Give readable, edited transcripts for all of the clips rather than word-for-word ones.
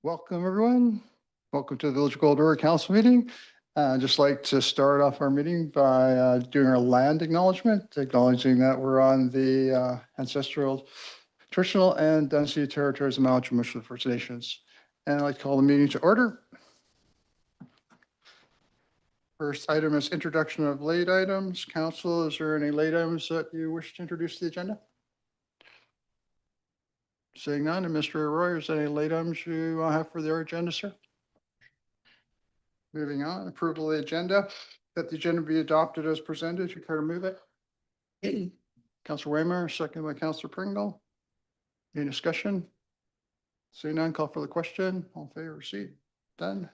Welcome, everyone. Welcome to the Village of Gold River Council meeting. I'd just like to start off our meeting by doing our land acknowledgement, acknowledging that we're on the ancestral, traditional, and unceded territories of Maui Jimmy First Nations. And I'd like to call the meeting to order. First item is introduction of late items. Council, is there any late items that you wish to introduce to the agenda? Seeing none, and Mr. Roy, is there any late items you have for their agenda, sir? Moving on, approval of the agenda, that the agenda be adopted as presented. You care to move it? Councilor Waymer, second by Councilor Pringle. Any discussion? Seeing none, call for the question. All in favor, proceed. Done.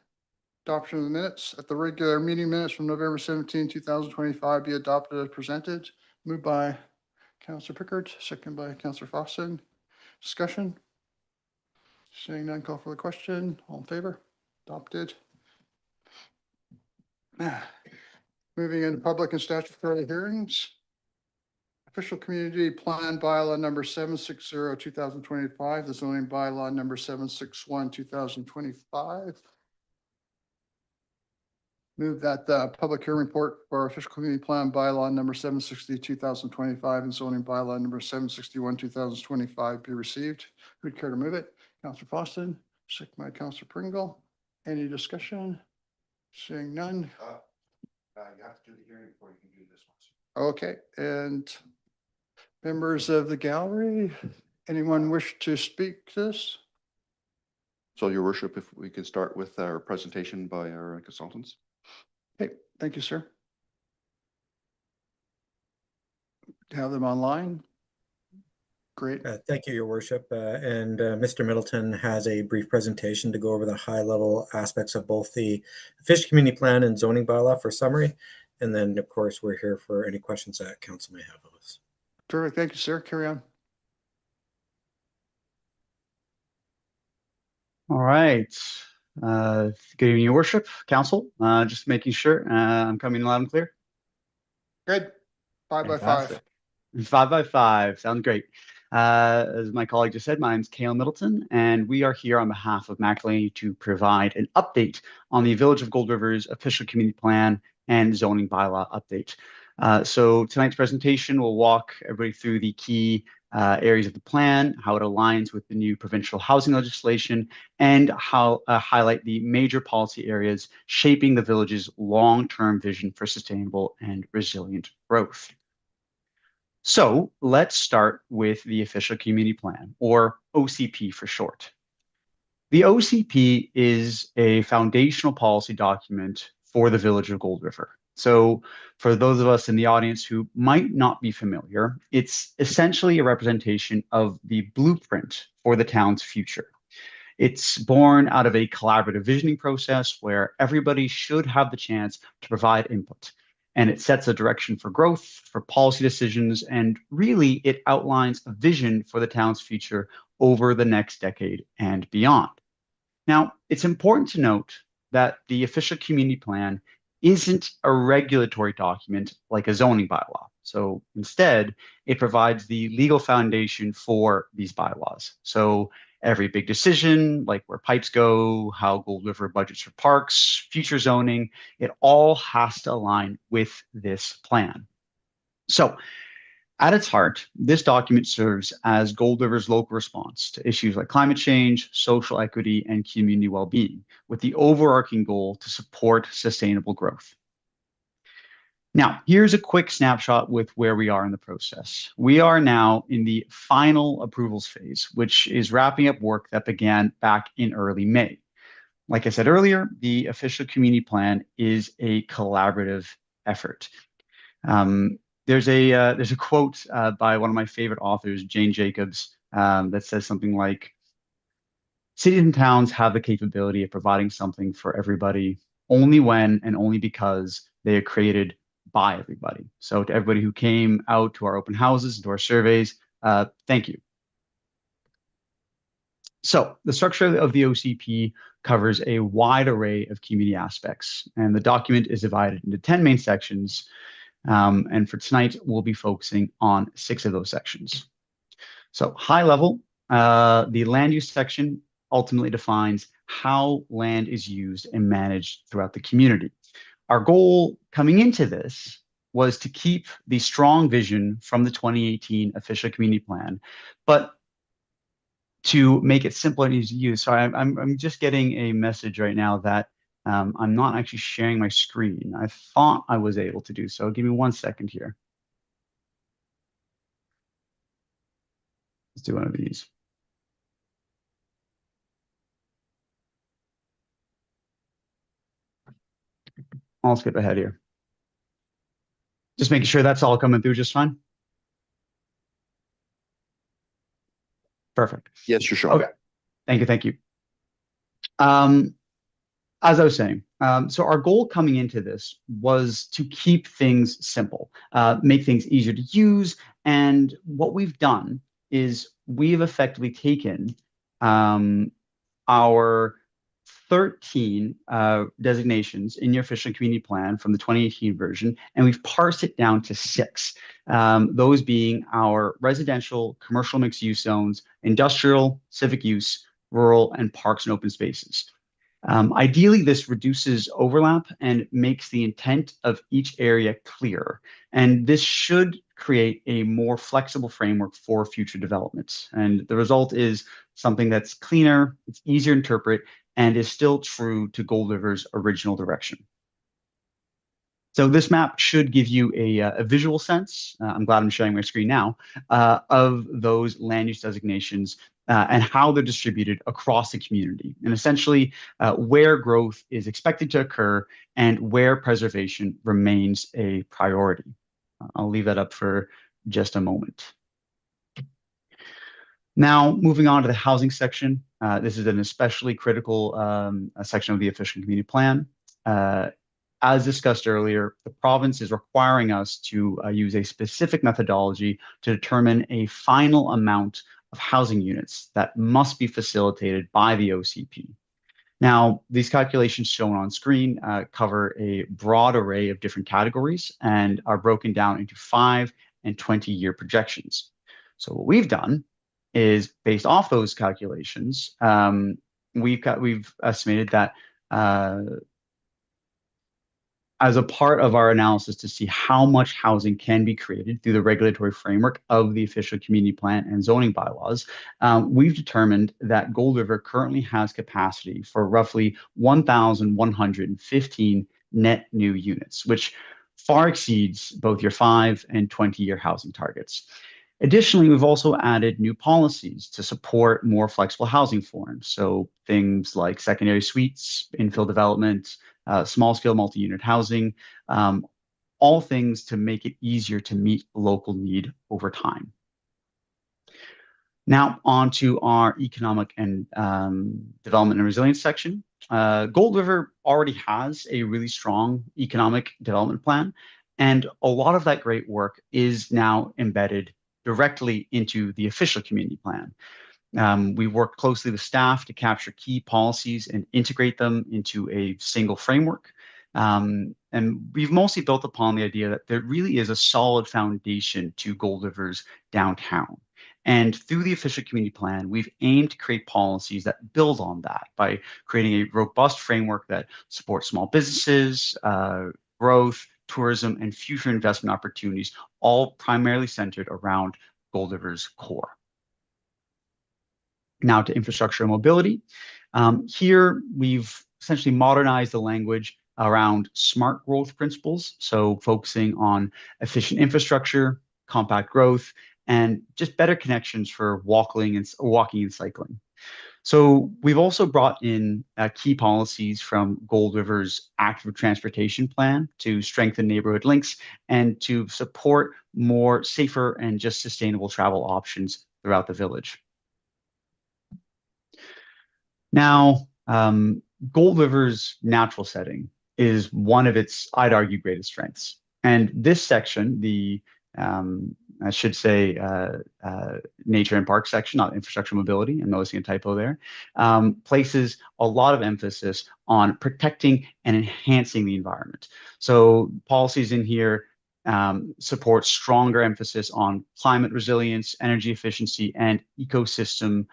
Adoption of the minutes at the regular meeting minutes from November 17, 2025 be adopted as presented. Moved by Councilor Pickard, second by Councilor Fawson. Discussion? Seeing none, call for the question. All in favor? Adopted. Moving into public and statutory hearings. Official Community Plan Bylaw number 760, 2025, the zoning bylaw number 761, 2025. Move that the public hearing report for official community plan bylaw number 760, 2025 and zoning bylaw number 761, 2025 be received. Who'd care to move it? Councilor Fawson, second by Councilor Pringle. Any discussion? Seeing none. You have to do the hearing before you can do this one. Okay, and members of the gallery, anyone wish to speak to this? So, Your Worship, if we could start with our presentation by our consultants. Okay, thank you, sir. Have them online. Great. Thank you, Your Worship. Mr. Middleton has a brief presentation to go over the high-level aspects of both the official community plan and zoning bylaw for summary. And then, of course, we're here for any questions that council may have of us. Terrific. Thank you, sir. Carry on. All right. Good evening, Your Worship, Council. Just making sure I'm coming loud and clear. Good. 5 by 5. 5 by 5. Sounds great. As my colleague just said, my name is Cale Middleton, and we are here on behalf of McElhaney to provide an update on the Village of Gold River's official community plan and zoning bylaw update. So tonight's presentation will walk everybody through the key areas of the plan, how it aligns with the new provincial housing legislation, and how highlight the major policy areas shaping the village's long-term vision for sustainable and resilient growth. So let's start with the official community plan, or OCP for short. The OCP is a foundational policy document for the Village of Gold River. So for those of us in the audience who might not be familiar, it's essentially a representation of the blueprint for the town's future. It's born out of a collaborative visioning process where everybody should have the chance to provide input. And it sets a direction for growth, for policy decisions, and really it outlines a vision for the town's future over the next decade and beyond. Now, it's important to note that the official community plan isn't a regulatory document like a zoning bylaw. So instead, it provides the legal foundation for these bylaws. So every big decision, like where pipes go, how Gold River budgets for parks, future zoning, it all has to align with this plan. So at its heart, this document serves as Gold River's local response to issues like climate change, social equity, and community well-being, with the overarching goal to support sustainable growth. Now, here's a quick snapshot with where we are in the process. We are now in the final approvals phase, which is wrapping up work that began back in early May. Like I said earlier, the official community plan is a collaborative effort. There's a quote by one of my favorite authors, Jane Jacobs, that says something like, "Cities and towns have the capability of providing something for everybody only when and only because they are created by everybody." So to everybody who came out to our open houses, to our surveys, thank you. So the structure of the OCP covers a wide array of community aspects, and the document is divided into 10 main sections. And for tonight, we'll be focusing on 6 of those sections. So high level, the land use section ultimately defines how land is used and managed throughout the community. Our goal coming into this was to keep the strong vision from the 2018 official community plan, but to make it simple and easy to use. So I'm just getting a message right now that I'm not actually sharing my screen. I thought I was able to do so. Give me 1 second here. Let's do one of these. I'll skip ahead here. Just making sure that's all coming through just fine. Perfect. Yes, you're showing. Okay. Thank you. As I was saying, so our goal coming into this was to keep things simple, make things easier to use. And what we've done is we've effectively taken our 13 designations in your official community plan from the 2018 version, and we've parsed it down to 6. Those being our residential, commercial mixed use zones, industrial, civic use, rural, and parks and open spaces. Ideally, this reduces overlap and makes the intent of each area clearer. And this should create a more flexible framework for future developments. And the result is something that's cleaner, it's easier to interpret, and is still true to Gold River's original direction. So this map should give you a visual sense, I'm glad I'm sharing my screen now, of those land use designations and how they're distributed across the community, and essentially where growth is expected to occur and where preservation remains a priority. I'll leave that up for just a moment. Now, moving on to the housing section. This is an especially critical section of the official community plan. As discussed earlier, the province is requiring us to use a specific methodology to determine a final amount of housing units that must be facilitated by the OCP. Now, these calculations shown on screen cover a broad array of different categories and are broken down into 5 and 20-year projections. So what we've done is, based off those calculations, we've estimated that as a part of our analysis to see how much housing can be created through the regulatory framework of the official community plan and zoning bylaws, we've determined that Gold River currently has capacity for roughly 1,115 net new units, which far exceeds both your 5 and 20-year housing targets. Additionally, we've also added new policies to support more flexible housing forms. So things like secondary suites, infill development, small-scale multi-unit housing, all things to make it easier to meet local need over time. Now, on to our economic and development and resilience section. Gold River already has a really strong economic development plan, and a lot of that great work is now embedded directly into the official community plan. We worked closely with staff to capture key policies and integrate them into a single framework. And we've mostly built upon the idea that there really is a solid foundation to Gold River's downtown. And through the official community plan, we've aimed to create policies that build on that by creating a robust framework that supports small businesses, growth, tourism, and future investment opportunities, all primarily centered around Gold River's core. Now to infrastructure and mobility. Here, we've essentially modernized the language around smart growth principles, so focusing on efficient infrastructure, compact growth, and just better connections for walking and cycling. So we've also brought in key policies from Gold River's active transportation plan to strengthen neighborhood links and to support more safer and just sustainable travel options throughout the village. Now, Gold River's natural setting is one of its, I'd argue, greatest strengths. And this section, the I should say nature and park section, not infrastructure mobility, I'm noticing a typo there, places a lot of emphasis on protecting and enhancing the environment. So policies in here support stronger emphasis on climate resilience, energy efficiency, and ecosystem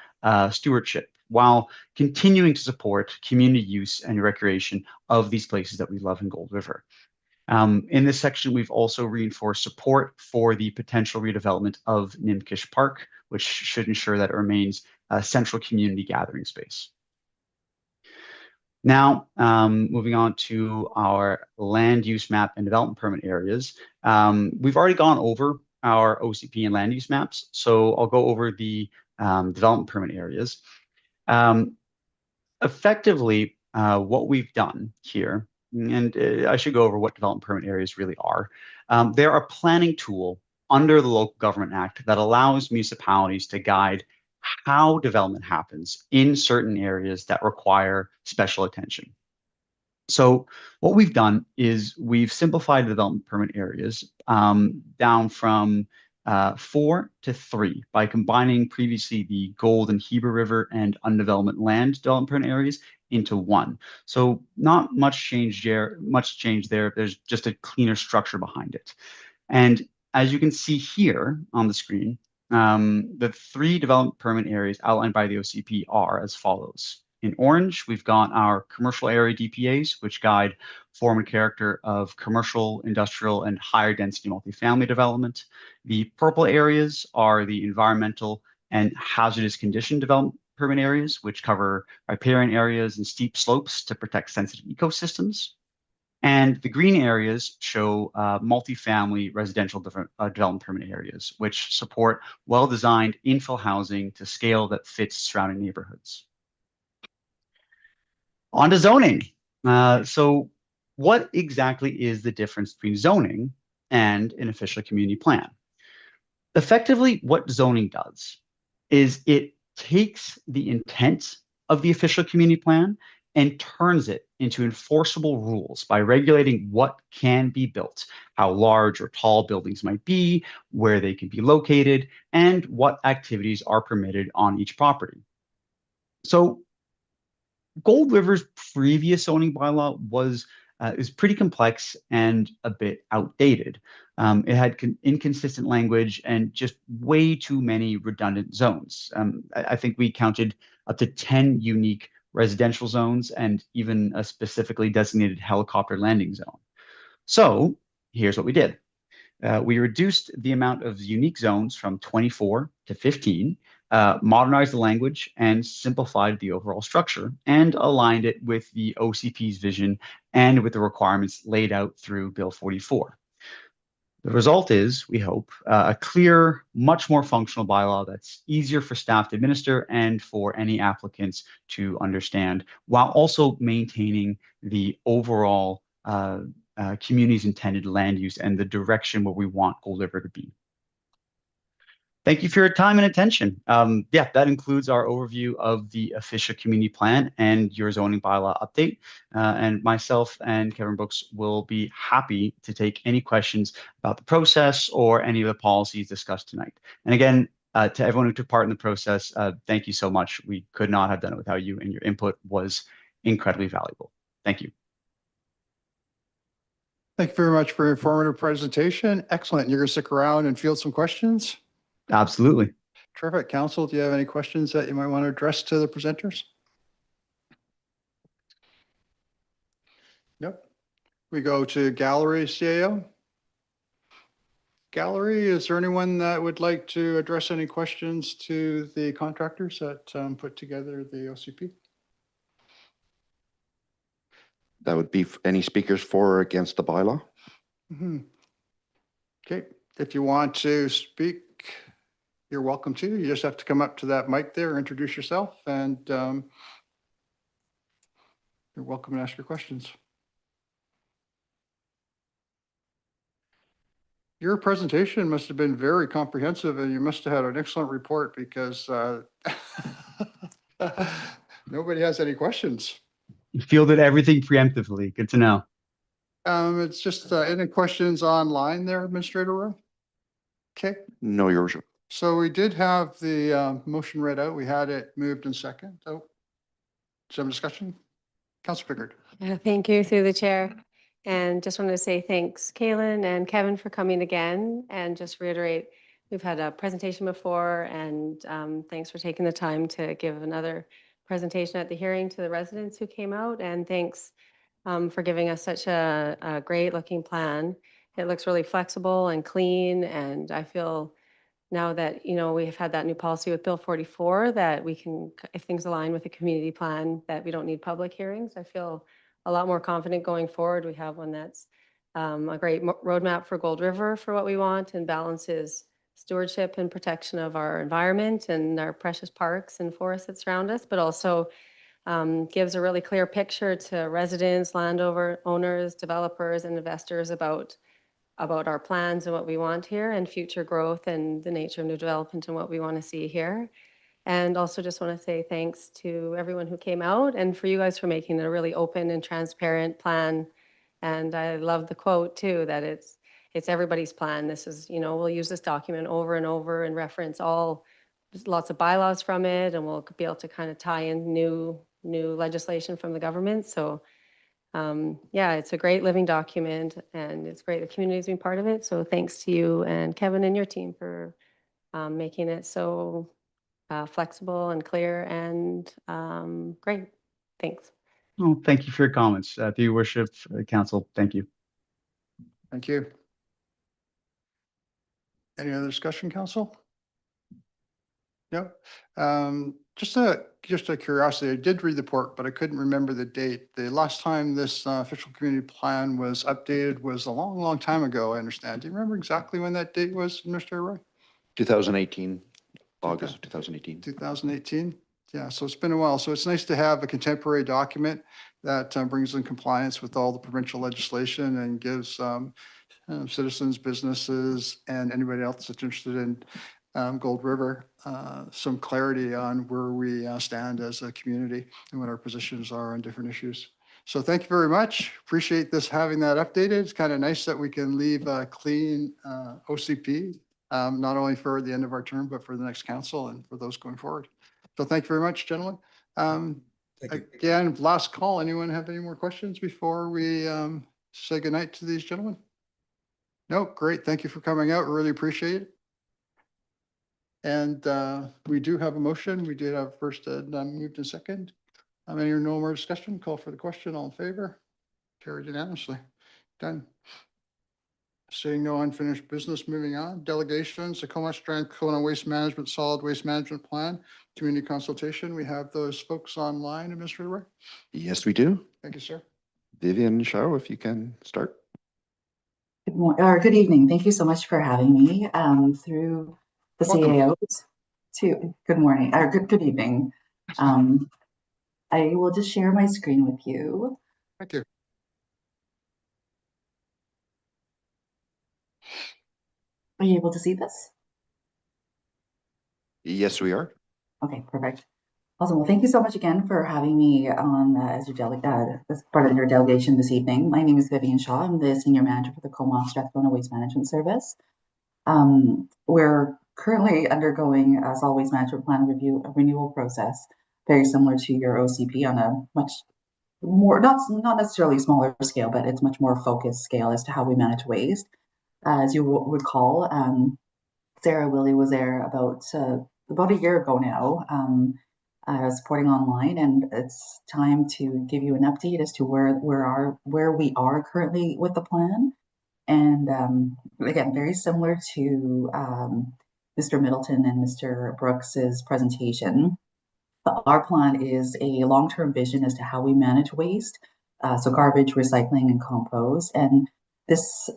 stewardship. while continuing to support community use and recreation of these places that we love in Gold River. In this section, we've also reinforced support for the potential redevelopment of Nimkish Park, which should ensure that it remains a central community gathering space. Now, moving on to our land use map and development permit areas. We've already gone over our OCP and land use maps, so I'll go over the development permit areas. Effectively, what we've done here, and I should go over what development permit areas really are. They're a planning tool under the Local Government Act that allows municipalities to guide how development happens in certain areas that require special attention. So what we've done is we've simplified the development permit areas down from 4 to 3 by combining previously the Gold and Heber River and undevelopment land development permit areas into one. So not much change there. There's just a cleaner structure behind it. And as you can see here on the screen, the 3 development permit areas outlined by the OCP are as follows. In orange, we've got our commercial area DPAs, which guide form and character of commercial, industrial, and higher density multifamily development. The purple areas are the environmental and hazardous condition development permit areas, which cover riparian areas and steep slopes to protect sensitive ecosystems. And the green areas show multifamily residential development permit areas, which support well-designed infill housing to scale that fits surrounding neighborhoods. On to zoning. So what exactly is the difference between zoning and an official community plan? Effectively, what zoning does is it takes the intent of the official community plan and turns it into enforceable rules by regulating what can be built, how large or tall buildings might be, where they can be located, and what activities are permitted on each property. So Gold River's previous zoning bylaw is pretty complex and a bit outdated. It had inconsistent language and just way too many redundant zones. I think we counted up to 10 unique residential zones and even a specifically designated helicopter landing zone. So here's what we did. We reduced the amount of unique zones from 24 to 15, modernized the language and simplified the overall structure, and aligned it with the OCP's vision and with the requirements laid out through Bill 44. The result is, we hope, a clear, much more functional bylaw that's easier for staff to administer and for any applicants to understand, while also maintaining the overall community's intended land use and the direction where we want Gold River to be. Thank you for your time and attention. Yeah, that includes our overview of the official community plan and your zoning bylaw update. And myself and Kevin Brooks will be happy to take any questions about the process or any of the policies discussed tonight. And again, to everyone who took part in the process, thank you so much. We could not have done it without you, and your input was incredibly valuable. Thank you. Thank you very much for your informative presentation. Excellent. You're going to stick around and field some questions? Absolutely. Terrific. Council, do you have any questions that you might want to address to the presenters? Nope. We go to gallery CAO. Gallery, is there anyone that would like to address any questions to the contractors that put together the OCP? That would be any speakers for or against the bylaw? Okay, if you want to speak, you're welcome to. You just have to come up to that mic there, introduce yourself, and you're welcome to ask your questions. Your presentation must have been very comprehensive, and you must have had an excellent report because nobody has any questions. You fielded everything preemptively. Good to know. It's just any questions online there, Administrator Rowe? Okay. No, Your Worship. So we did have the motion read out. We had it moved in second. Oh, some discussion? Councilor Pickard. Thank you through the chair. And just wanted to say thanks, Kaylin and Kevin, for coming again, and just reiterate, we've had a presentation before, and thanks for taking the time to give another presentation at the hearing to the residents who came out, and thanks for giving us such a great looking plan. It looks really flexible and clean, and I feel now that, you know, we've had that new policy with Bill 44, that we can, if things align with the community plan, that we don't need public hearings. I feel a lot more confident going forward. We have one that's a great roadmap for Gold River for what we want, and balances stewardship and protection of our environment and our precious parks and forests that surround us, but also gives a really clear picture to residents, owners, developers, and investors about our plans and what we want here, and future growth and the nature of new development and what we want to see here. And also just want to say thanks to everyone who came out, and for you guys for making it a really open and transparent plan. And I love the quote too, that it's everybody's plan. This is, you know, we'll use this document over and over and reference lots of bylaws from it, and we'll be able to kind of tie in new legislation from the government. So yeah, it's a great living document, and it's great the community's been part of it. So thanks to you and Kevin and your team for making it so flexible and clear and great. Thanks. Well, thank you for your comments. Through your worship, council, thank you. Thank you. Any other discussion, council? No. Just a curiosity, I did read the report, but I couldn't remember the date. The last time this official community plan was updated was a long, long time ago, I understand. Do you remember exactly when that date was, Mr. Roy? 2018, August of 2018. 2018? Yeah, so it's been a while. So it's nice to have a contemporary document that brings in compliance with all the provincial legislation and gives citizens, businesses, and anybody else that's interested in Gold River some clarity on where we stand as a community and what our positions are on different issues. So thank you very much. Appreciate this, having that updated. It's kind of nice that we can leave a clean OCP, not only for the end of our term, but for the next council and for those going forward. So thank you very much, gentlemen. Thank you. Again, last call. Anyone have any more questions before we say goodnight to these gentlemen? No, great. Thank you for coming out. Really appreciate it. And we do have a motion. We did have first moved in second. Any no more discussion? Call for the question. All in favor? Carried unanimously. Done. Seeing no unfinished business, moving on. Delegations, the Comas-Strathcona Waste Management Solid Waste Management Plan, community consultation. We have those folks online, Administrator Ray. Yes, we do. Thank you, sir. Vivian Shao, if you can start. Good morning, or good evening. Thank you so much for having me through the Welcome. CAOs to good morning or good evening. I will just share my screen with you. Thank you. Are you able to see this? Yes, we are. Okay, perfect. Awesome. Well, thank you so much again for having me on as part of your delegation this evening. My name is Vivian Shaw. I'm the Senior Manager for the Comas-Strathcona Waste Management Service. We're currently undergoing a solid waste management plan renewal process, very similar to your OCP on a much more, not necessarily smaller scale, but it's much more focused scale as to how we manage waste. As you will recall, Sarah Willie was there about a year ago now, supporting online, and it's time to give you an update as to where we are currently with the plan. And again, very similar to Mr. Middleton and Mr. Brooks's presentation, our plan is a long-term vision as to how we manage waste, so garbage, recycling, and compost. And this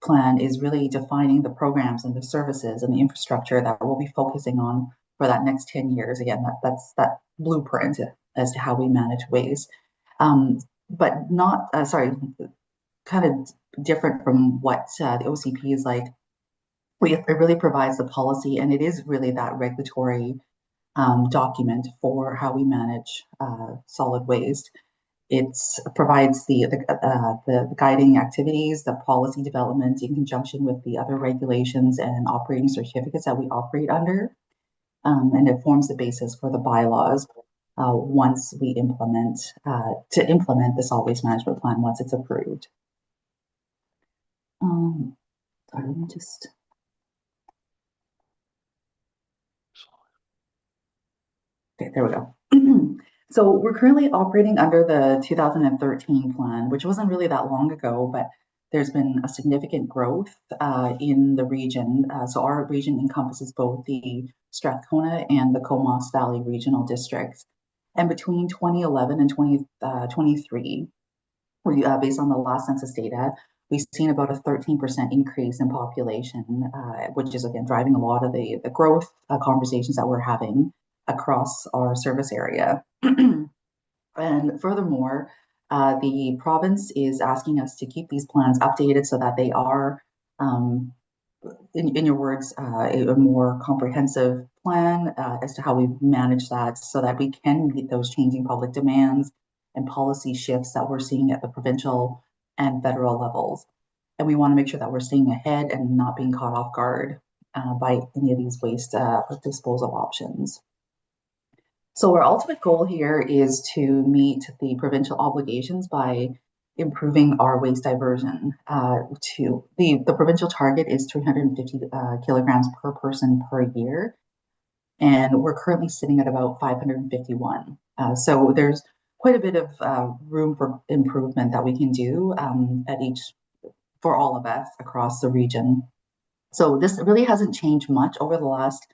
plan is really defining the programs and the services and the infrastructure that we'll be focusing on for that next 10 years. Again, that's that blueprint as to how we manage waste. But not, kind of different from what the OCP is like. It really provides the policy, and it is really that regulatory document for how we manage solid waste. It provides the guiding activities, the policy development in conjunction with the other regulations and operating certificates that we operate under. And it forms the basis for the bylaws once we implement the solid waste management plan once it's approved. Sorry, let me just. Okay, there we go. So we're currently operating under the 2013 plan, which wasn't really that long ago, but there's been a significant growth in the region. So our region encompasses both the Strathcona and the Comox Valley regional districts. And between 2011 and 2023, based on the last census data, we've seen about a 13% increase in population, which is again driving a lot of the growth conversations that we're having across our service area. And furthermore, the province is asking us to keep these plans updated so that they are, in your words, a more comprehensive plan as to how we manage that so that we can meet those changing public demands and policy shifts that we're seeing at the provincial and federal levels. And we want to make sure that we're staying ahead and not being caught off guard by any of these waste disposal options. So our ultimate goal here is to meet the provincial obligations by improving our waste diversion. To the provincial target is 350 kilograms per person per year, and we're currently sitting at about 551. So there's quite a bit of room for improvement that we can do for all of us across the region. So this really hasn't changed much over the last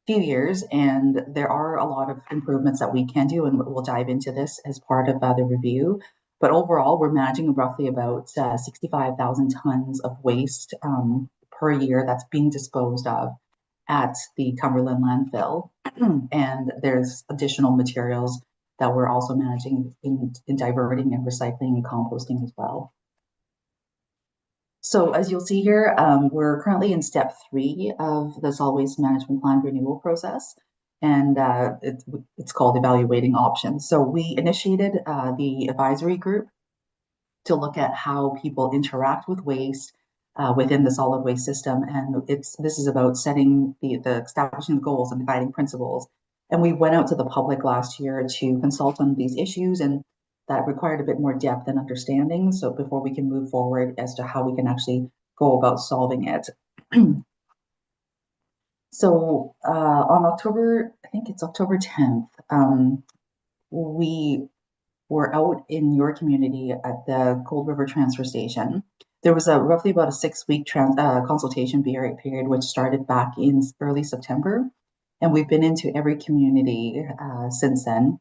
few years, and there are a lot of improvements that we can do, and we'll dive into this as part of the review. But overall, we're managing roughly about 65,000 tons of waste per year that's being disposed of at the Cumberland landfill. And there's additional materials that we're also managing in diverting and recycling and composting as well. So as you'll see here, we're currently in step 3 of the solid waste management plan renewal process, and it's called evaluating options. So we initiated the advisory group to look at how people interact with waste within the solid waste system, and this is about setting establishing the goals and the guiding principles. And we went out to the public last year to consult on these issues, and that required a bit more depth and understanding. So before we can move forward as to how we can actually go about solving it. So on October 10th, we were out in your community at the Cold River Transfer Station. There was roughly about a 6-week consultation period, which started back in early September. And we've been into every community since then.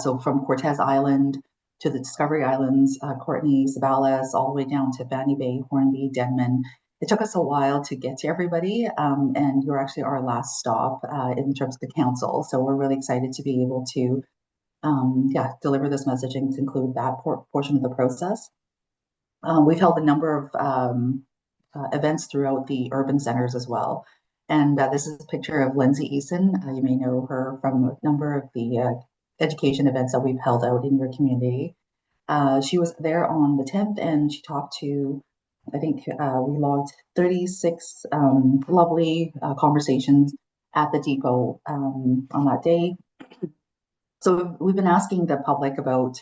So from Cortez Island to the Discovery Islands, Courtney, Sabalas, all the way down to Vanny Bay, Hornby, Denman. It took us a while to get to everybody, and you're actually our last stop in terms of the council. So we're really excited to be able to deliver this messaging to include that portion of the process. We've held a number of events throughout the urban centers as well. And this is a picture of Lindsay Eason. You may know her from a number of the education events that we've held out in your community. She was there on the 10th, and she talked to, I think we logged 36 lovely conversations at the depot on that day. So we've been asking the public about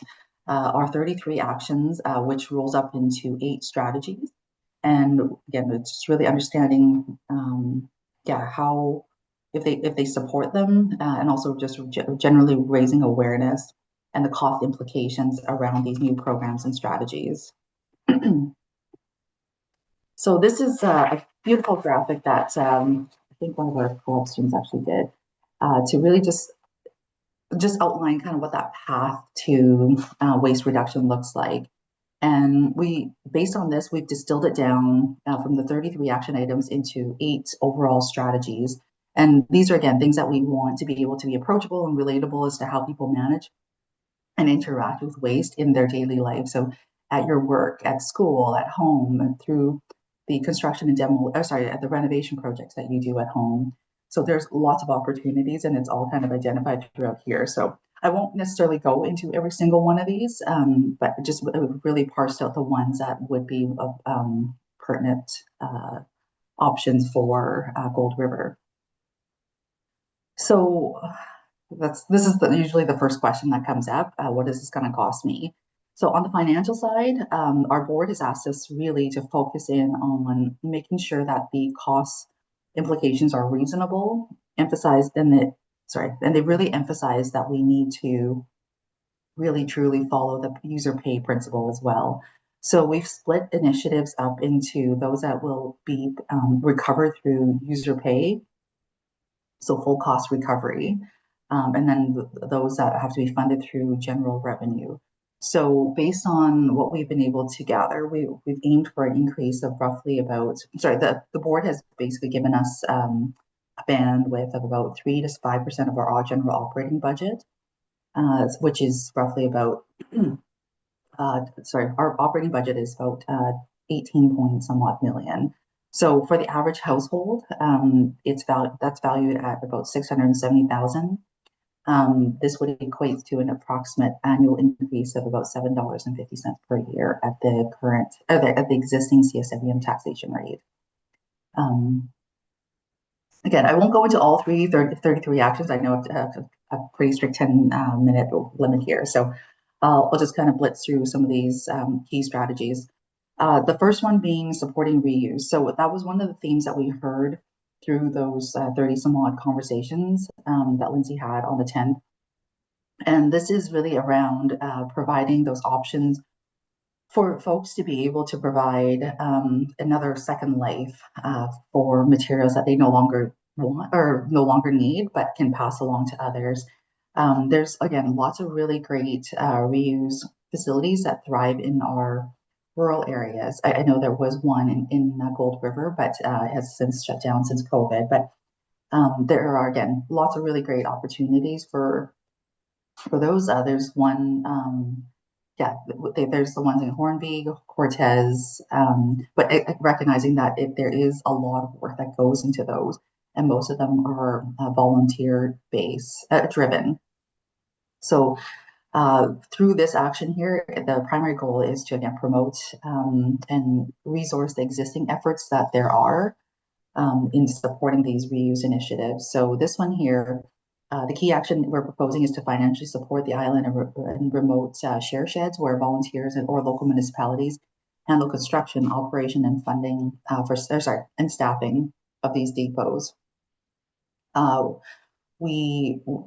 our 33 actions, which rolls up into 8 strategies. And again, it's just really understanding, how if they support them, and also just generally raising awareness and the cost implications around these new programs and strategies. So this is a beautiful graphic that I think one of our co-op students actually did to really just outline kind of what that path to waste reduction looks like. And based on this, we've distilled it down from the 33 action items into 8 overall strategies. And these are, again, things that we want to be able to be approachable and relatable as to how people manage and interact with waste in their daily life. So at your work, at school, at home, and through the construction and the renovation projects that you do at home. So there's lots of opportunities, and it's all kind of identified throughout here. So I won't necessarily go into every single one of these, but just really parsed out the ones that would be pertinent options for Gold River. So this is usually the first question that comes up. What is this going to cost me? So on the financial side, our board has asked us really to focus in on making sure that the cost implications are reasonable, emphasize then that and they really emphasize that we need to really truly follow the user pay principle as well. So we've split initiatives up into those that will be recovered through user pay, so full cost recovery, and then those that have to be funded through general revenue. So based on what we've been able to gather, we've aimed for an increase of roughly about, the board has basically given us a bandwidth of about 3 to 5% of our general operating budget, which is roughly about, our operating budget is about 18 point somewhat million. So for the average household, that's valued at about 670,000. This would equate to an approximate annual increase of about $7.50 per year at the current, at the existing CSWM taxation rate. Again, I won't go into all 33 actions. I know a pretty strict 10-minute limit here, so I'll just kind of blitz through some of these key strategies. The first one being supporting reuse. So that was one of the themes that we heard through those 30 some odd conversations that Lindsay had on the 10th. And this is really around providing those options for folks to be able to provide another second life for materials that they no longer want or no longer need, but can pass along to others. There's, again, lots of really great reuse facilities that thrive in our rural areas. I know there was one in Gold River, but it has since shut down since COVID. But there are, again, lots of really great opportunities for those. There's one, there's the ones in Hornby, Cortez, but recognizing that there is a lot of work that goes into those, and most of them are volunteer driven. So through this action here, the primary goal is to, again, promote and resource the existing efforts that there are in supporting these reuse initiatives. So this one here, the key action we're proposing is to financially support the island and remote share sheds where volunteers or local municipalities handle construction, operation, and funding and staffing of these depots.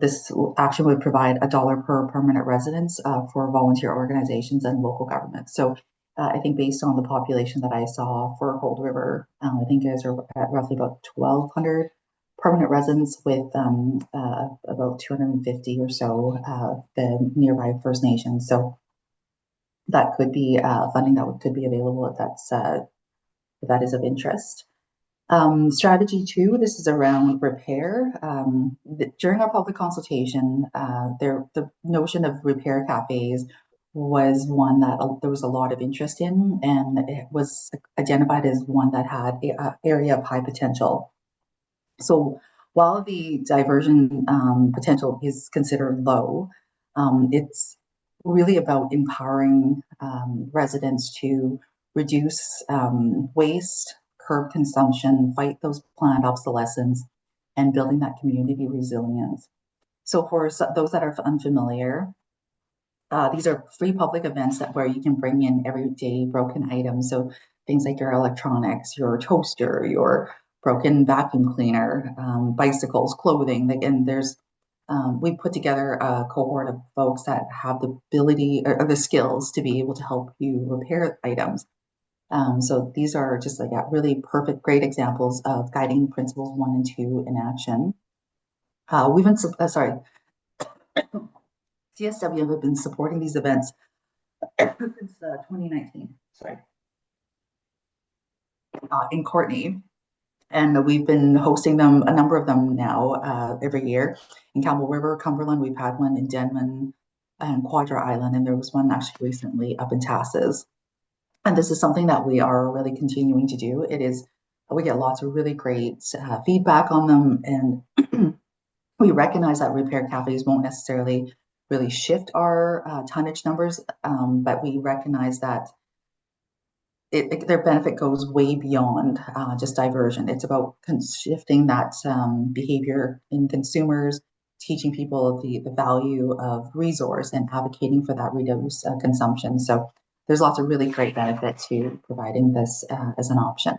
This action would provide $1 per permanent residence for volunteer organizations and local governments. So I think based on the population that I saw for Gold River, I think you guys are at roughly about 1,200 permanent residents with about 250 or so the nearby First Nations. So that could be funding that could be available if that is of interest. Strategy 2, this is around repair. During our public consultation, the notion of repair cafes was one that there was a lot of interest in, and it was identified as one that had an area of high potential. So while the diversion potential is considered low, it's really about empowering residents to reduce waste, curb consumption, fight those planned obsolescence, and building that community resilience. So for those that are unfamiliar, these are free public events where you can bring in everyday broken items. So things like your electronics, your toaster, your broken vacuum cleaner, bicycles, clothing. And there's we put together a cohort of folks that have the ability or the skills to be able to help you repair items. So these are just like really perfect, great examples of guiding principles 1 and 2 in action. We've been, CSW have been supporting these events since 2019, in Courtenay. And we've been hosting them, a number of them now, every year. In Campbell River, Cumberland, we've had one in Denman and Quadra Island, and there was one actually recently up in Tasses. And this is something that we are really continuing to do. We get lots of really great feedback on them, and we recognize that repair cafes won't necessarily really shift our tonnage numbers, but we recognize that their benefit goes way beyond just diversion. It's about shifting that behavior in consumers, teaching people the value of resource and advocating for that reduced consumption. So there's lots of really great benefit to providing this as an option.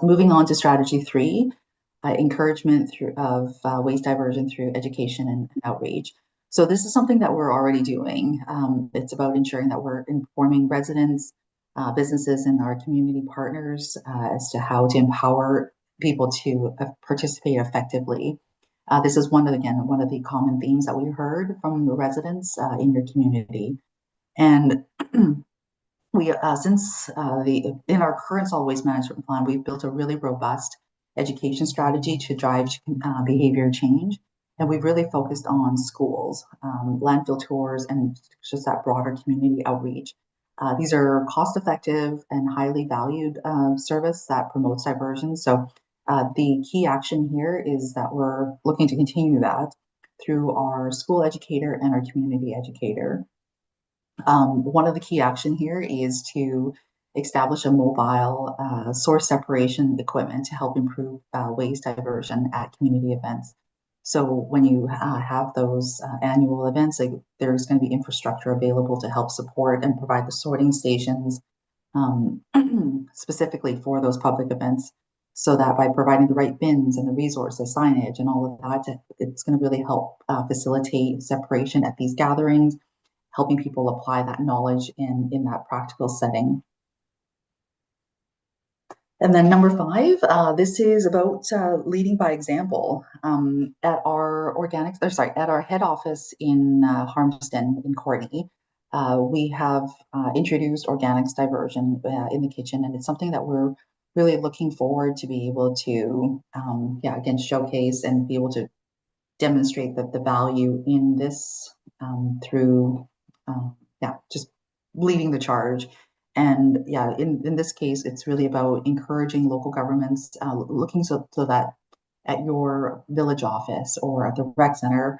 Moving on to strategy 3, encouragement of waste diversion through education and outreach. So this is something that we're already doing. It's about ensuring that we're informing residents, businesses, and our community partners as to how to empower people to participate effectively. This is one of the common themes that we heard from the residents in your community. And we, since in our current solid waste management plan, we've built a really robust education strategy to drive behavior change. And we've really focused on schools, landfill tours, and just that broader community outreach. These are cost-effective and highly valued service that promotes diversion. So the key action here is that we're looking to continue that through our school educator and our community educator. One of the key action here is to establish a mobile source separation equipment to help improve waste diversion at community events. So when you have those annual events, there's going to be infrastructure available to help support and provide the sorting stations specifically for those public events, so that by providing the right bins and the resources, signage, and all of that, it's going to really help facilitate separation at these gatherings, helping people apply that knowledge in that practical setting. And then number 5, this is about leading by example. At our head office in Harmston in Courtenay, we have introduced organics diversion in the kitchen, and it's something that we're really looking forward to be able to, again, showcase and be able to demonstrate that the value in this through just leading the charge. And in this case, it's really about encouraging local governments, looking so that at your village office or at the rec center,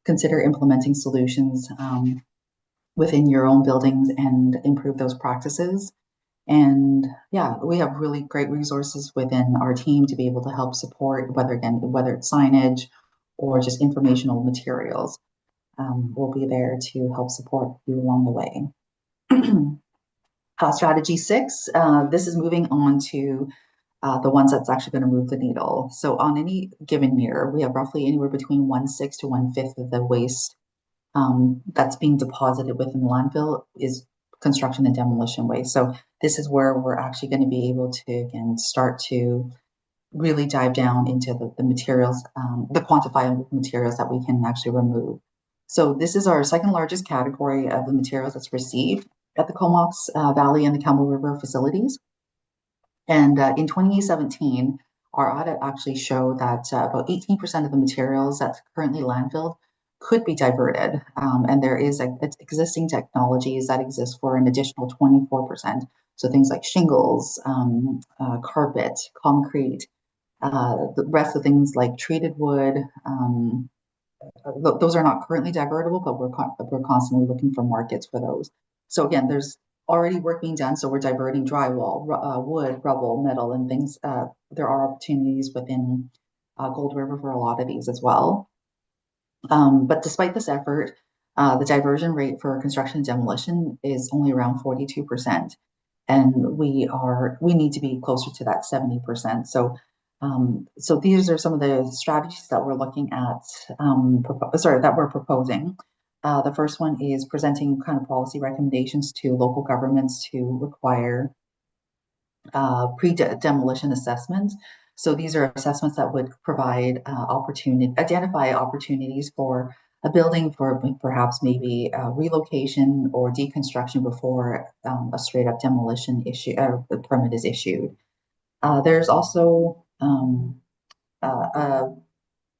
consider implementing solutions within your own buildings and improve those practices. And we have really great resources within our team to be able to help support, whether it's signage or just informational materials. We'll be there to help support you along the way. Strategy 6, this is moving on to the ones that's actually going to move the needle. So on any given year, we have roughly anywhere between 1/6 to 1/5 of the waste that's being deposited within the landfill is construction and demolition waste. So this is where we're actually going to be able to, again, start to really dive down into the materials, the quantifiable materials that we can actually remove. So this is our second largest category of the materials that's received at the Comox Valley and the Campbell River facilities. And in 2017, our audit actually showed that about 18% of the materials that's currently landfilled could be diverted. And there is existing technologies that exist for an additional 24%. So things like shingles, carpet, concrete, the rest of things like treated wood, those are not currently divertible, but we're constantly looking for markets for those. So again, there's already work being done. So we're diverting drywall, wood, rubble, metal, and things. There are opportunities within Gold River for a lot of these as well. But despite this effort, the diversion rate for construction and demolition is only around 42%. And we need to be closer to that 70%. So these are some of the strategies that we're looking at, that we're proposing. The first one is presenting kind of policy recommendations to local governments to require pre-demolition assessments. So these are assessments that would provide identify opportunities for a building for perhaps maybe relocation or deconstruction before a straight up demolition the permit is issued. There's also an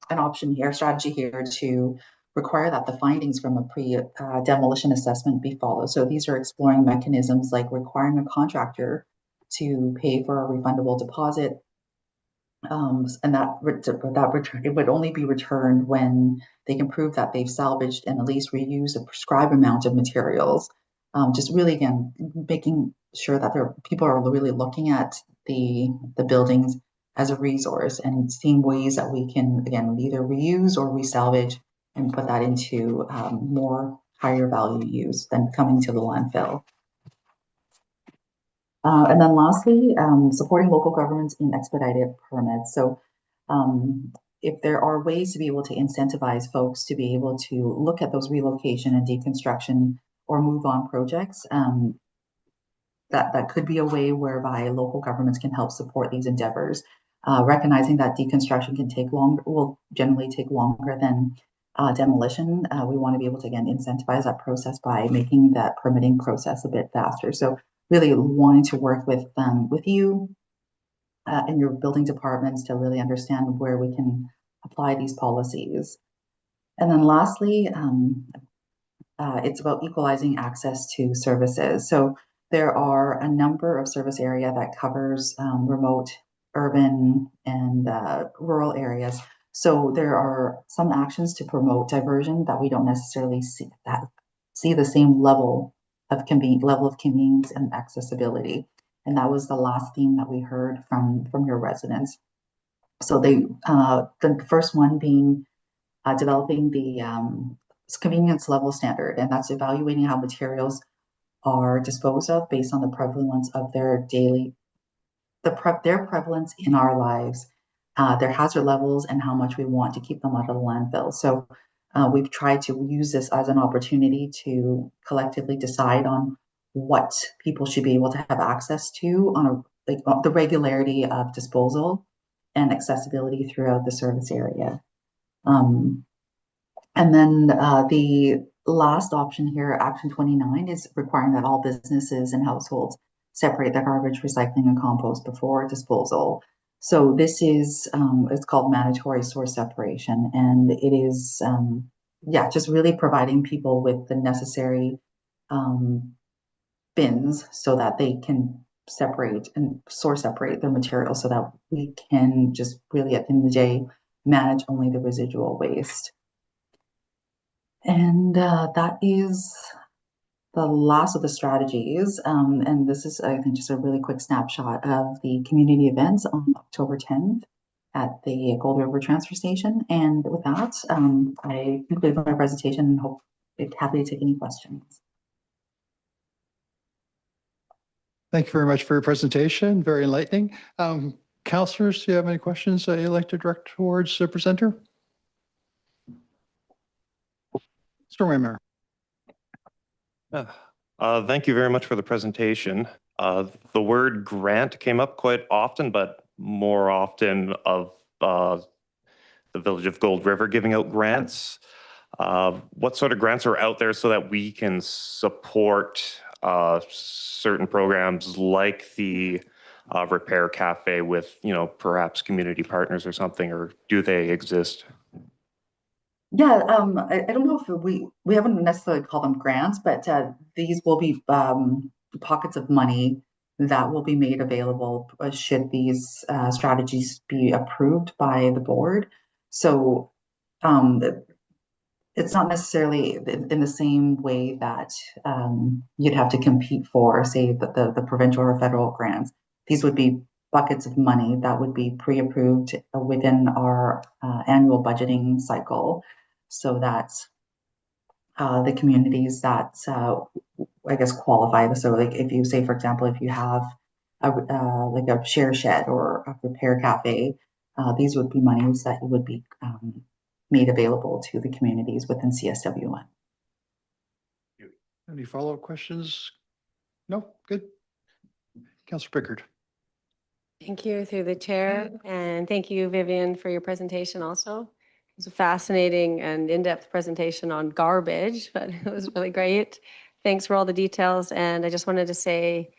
option here, strategy here to require that the findings from a pre-demolition assessment be followed. So these are exploring mechanisms like requiring a contractor to pay for a refundable deposit, and it would only be returned when they can prove that they've salvaged and at least reused a prescribed amount of materials. Just really, again, making sure that people are really looking at the buildings as a resource and seeing ways that we can, again, either reuse or resalvage and put that into more higher value use than coming to the landfill. And then lastly, supporting local governments in expedited permits. So If there are ways to be able to incentivize folks to be able to look at those relocation and deconstruction or move on projects, that could be a way whereby local governments can help support these endeavors. Recognizing that deconstruction will generally take longer than demolition. We want to be able to, again, incentivize that process by making that permitting process a bit faster. So really wanting to work with you and your building departments to really understand where we can apply these policies. And then lastly, it's about equalizing access to services. So there are a number of service area that covers remote, urban, and rural areas. So there are some actions to promote diversion that we don't necessarily see the same level of convenience and accessibility. And that was the last theme that we heard from your residents. So the first one being developing the convenience level standard, and that's evaluating how materials are disposed of based on the prevalence of their prevalence in our lives, their hazard levels, and how much we want to keep them out of the landfill. So we've tried to use this as an opportunity to collectively decide on what people should be able to have access to on the regularity of disposal and accessibility throughout the service area. And then the last option here, Action 29, is requiring that all businesses and households separate their garbage, recycling, and compost before disposal. So this is, it's called mandatory source separation. And it is, just really providing people with the necessary bins so that they can separate and source separate their material so that we can just really, at the end of the day, manage only the residual waste. And that is the last of the strategies. And this is, I think, just a really quick snapshot of the community events on October 10th at the Gold River Transfer Station. And with that, I conclude my presentation and hope happy to take any questions. Thank you very much for your presentation. Very enlightening. Councillors, do you have any questions that you'd like to direct towards the presenter? Mr. Waymer. Thank you very much for the presentation. The word grant came up quite often, but more often of the Village of Gold River giving out grants. What sort of grants are out there so that we can support certain programs like the Repair Cafe with, perhaps community partners or something, or do they exist? Yeah, I don't know if we haven't necessarily called them grants, but these will be pockets of money that will be made available should these strategies be approved by the board. So it's not necessarily in the same way that you'd have to compete for, say, the provincial or federal grants. These would be buckets of money that would be pre-approved within our annual budgeting cycle, so that the communities that I guess qualify. So, like, if you say, for example, if you have like a share shed or a repair cafe, these would be monies that would be made available to the communities within CSWN. Any follow-up questions? No? Good. Councillor Pickard. Thank you through the chair, and thank you, Vivian, for your presentation also. It was a fascinating and in-depth presentation on garbage, but it was really great. Thanks for all the details, and I just wanted to say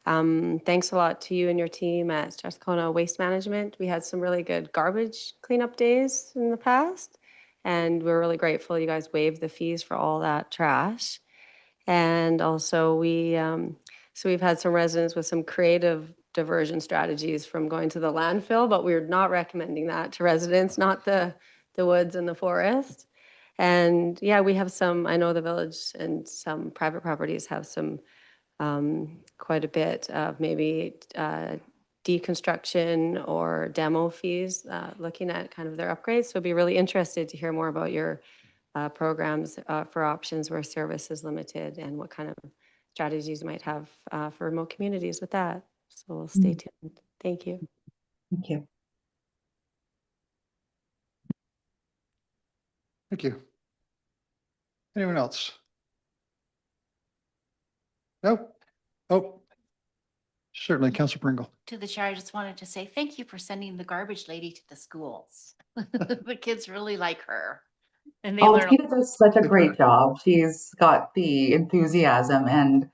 thanks a lot to you and your team at Strathcona Waste Management. We had some really good garbage cleanup days in the past, and we're really grateful you guys waived the fees for all that trash. And also we've had some residents with some creative diversion strategies from going to the landfill, but we're not recommending that to residents, not the woods and the forest. And yeah, we have some, I know the village and some private properties have some quite a bit of maybe deconstruction or demo fees, looking at kind of their upgrades. So I'd be really interested to hear more about your programs for options where service is limited and what kind of strategies you might have for remote communities with that. So we'll stay tuned. Thank you. Thank you. Thank you. Anyone else? Nope. Oh, certainly, Councilor Pringle. To the chair, I just wanted to say thank you for sending the garbage lady to the schools. The kids really like her. And they Oh, learn. Tina does such a great job. She's got the enthusiasm and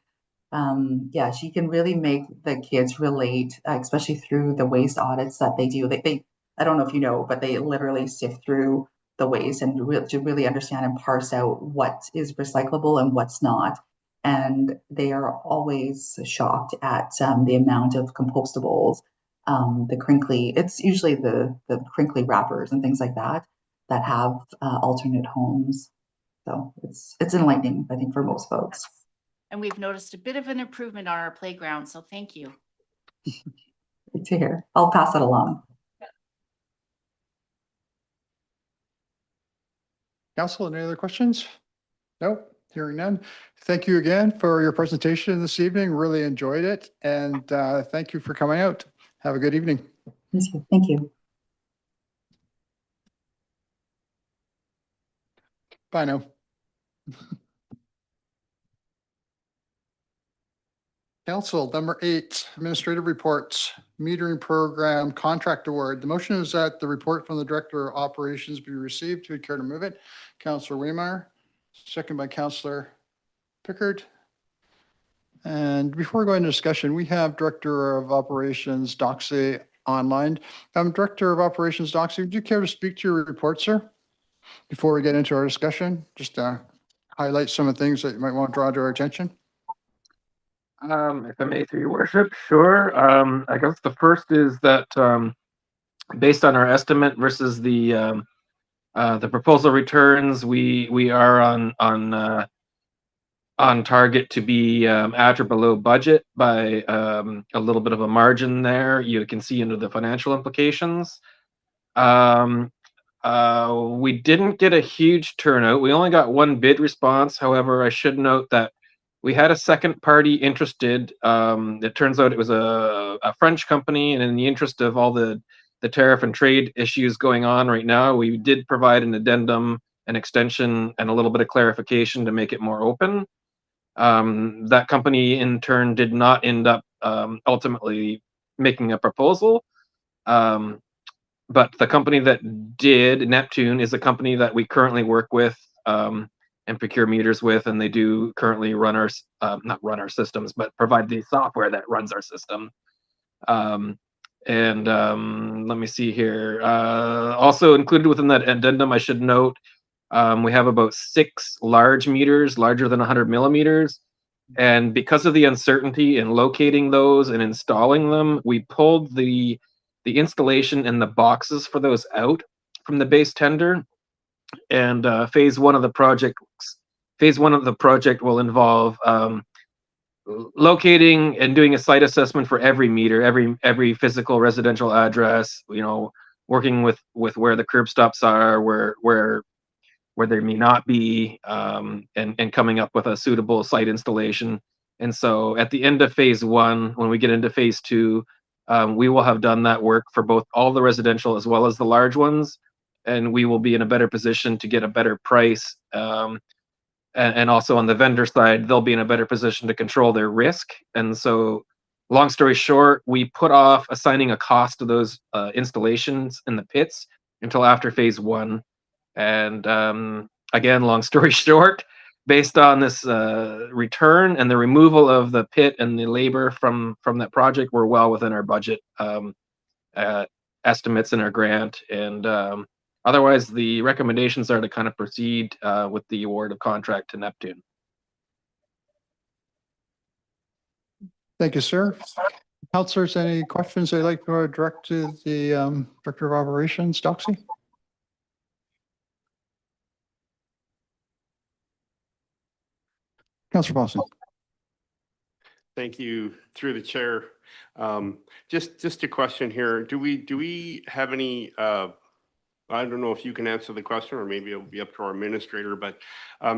yeah, she can really make the kids relate, especially through the waste audits that they do. I don't know if you know, but they literally sift through the waste and to really understand and parse out what is recyclable and what's not. And they are always shocked at the amount of compostables, the crinkly, it's usually the crinkly wrappers and things like that that have alternate homes. So it's enlightening, I think, for most folks. And we've noticed a bit of an improvement on our playground, so thank you. Good to hear. I'll pass it along. Council, any other questions? Nope, hearing none. Thank you again for your presentation this evening. Really enjoyed it. And thank you for coming out. Have a good evening. Thank you. Bye now. Council, number 8, administrative reports, metering program contract award. The motion is that the report from the Director of Operations be received. Who'd care to move it? Councilor Waymire, second by Councilor Pickard. And before we go into discussion, we have Director of Operations Doxy online. Director of Operations Doxy, would you care to speak to your report, sir? Before we get into our discussion, just highlight some of the things that you might want to draw to our attention. If I may, through your worship, sure. I guess the first is that based on our estimate versus the proposal returns, we are on target to be at or below budget by a little bit of a margin there. You can see into the financial implications. We didn't get a huge turnout. We only got one bid response. However, I should note that we had a second party interested. It turns out it was a French company, and in the interest of all the tariff and trade issues going on right now, we did provide an addendum, an extension, and a little bit of clarification to make it more open. That company in turn did not end up ultimately making a proposal. But the company that did, Neptune, is a company that we currently work with and procure meters with, and they do currently run our, not run our systems, but provide the software that runs our system. Let me see here. Also included within that addendum, I should note, we have about 6 large meters, larger than 100 millimeters. And because of the uncertainty in locating those and installing them, we pulled the installation and the boxes for those out from the base tender. And phase one of the project will involve locating and doing a site assessment for every meter, every physical residential address, working with where the curb stops are, where there may not be, and coming up with a suitable site installation. And so at the end of phase 1, when we get into phase 2, we will have done that work for both all the residential as well as the large ones, and we will be in a better position to get a better price. And also on the vendor side, they'll be in a better position to control their risk. And so, long story short, we put off assigning a cost to those installations in the pits until after phase 1. And again, long story short, based on this return and the removal of the pit and the labor from that project, we're well within our budget estimates in our grant. And otherwise, the recommendations are to kind of proceed with the award of contract to Neptune. Thank you, sir. Councilors, any questions they'd like to direct to the Director of Operations, Doxy? Councilor Paulson. Thank you, through the chair. Just a question here. Do we have any, I don't know if you can answer the question, or maybe it'll be up to our administrator, but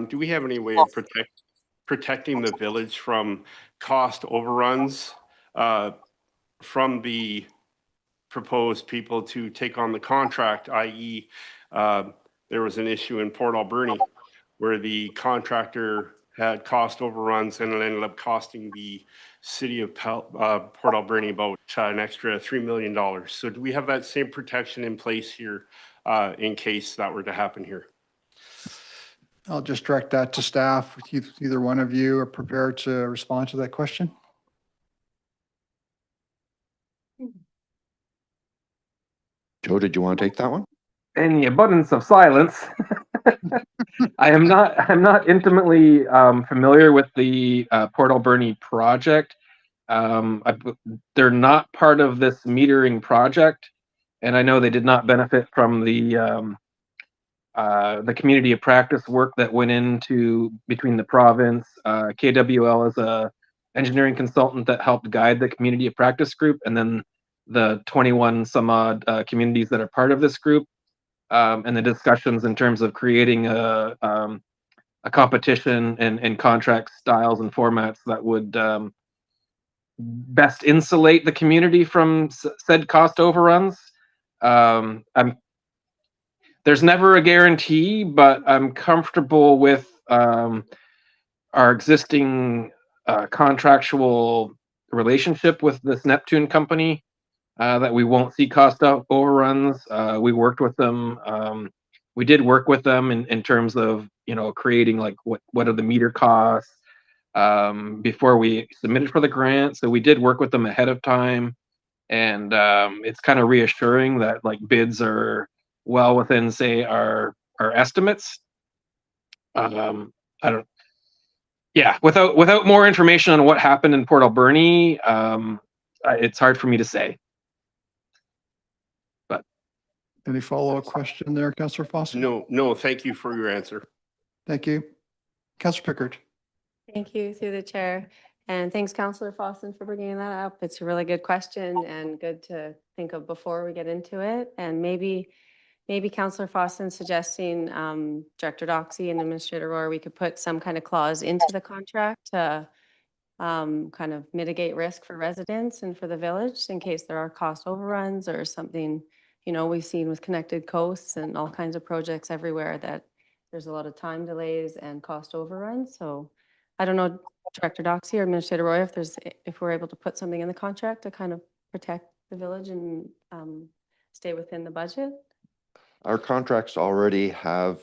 do we have any way of protecting the village from cost overruns from the proposed people to take on the contract, i.e. there was an issue in Port Alberni where the contractor had cost overruns and it ended up costing the city of Port Alberni about an extra $3 million. So do we have that same protection in place here in case that were to happen here? I'll just direct that to staff. If either one of you are prepared to respond to that question. Joe, did you want to take that one? In the abundance of silence, I'm not intimately familiar with the Port Alberni project. They're not part of this metering project, and I know they did not benefit from the community of practice work that went into between the province. KWL is a engineering consultant that helped guide the community of practice group, and then the 21 some odd communities that are part of this group. And the discussions in terms of creating a competition and contract styles and formats that would best insulate the community from said cost overruns. There's never a guarantee, but I'm comfortable with our existing contractual relationship with this Neptune company. That we won't see cost overruns. We worked with them. We did work with them in terms of, creating like what are the meter costs before we submitted for the grant. So we did work with them ahead of time, and it's kind of reassuring that like bids are well within, say, our estimates. Without more information on what happened in Port Alberni, it's hard for me to say. Any follow-up question there, Councillor Foster? No, thank you for your answer. Thank you. Councillor Pickard. Thank you through the chair. And thanks, Councillor Fawson, for bringing that up. It's a really good question and good to think of before we get into it. And maybe Councillor Fawson suggesting Director Doxy and Administrator Rohr, we could put some kind of clause into the contract to kind of mitigate risk for residents and for the village in case there are cost overruns or something. We've seen with Connected Coasts and all kinds of projects everywhere that there's a lot of time delays and cost overruns. So I don't know, Director Doxy or Administrator Roy, if we're able to put something in the contract to kind of protect the village and stay within the budget. Our contracts already have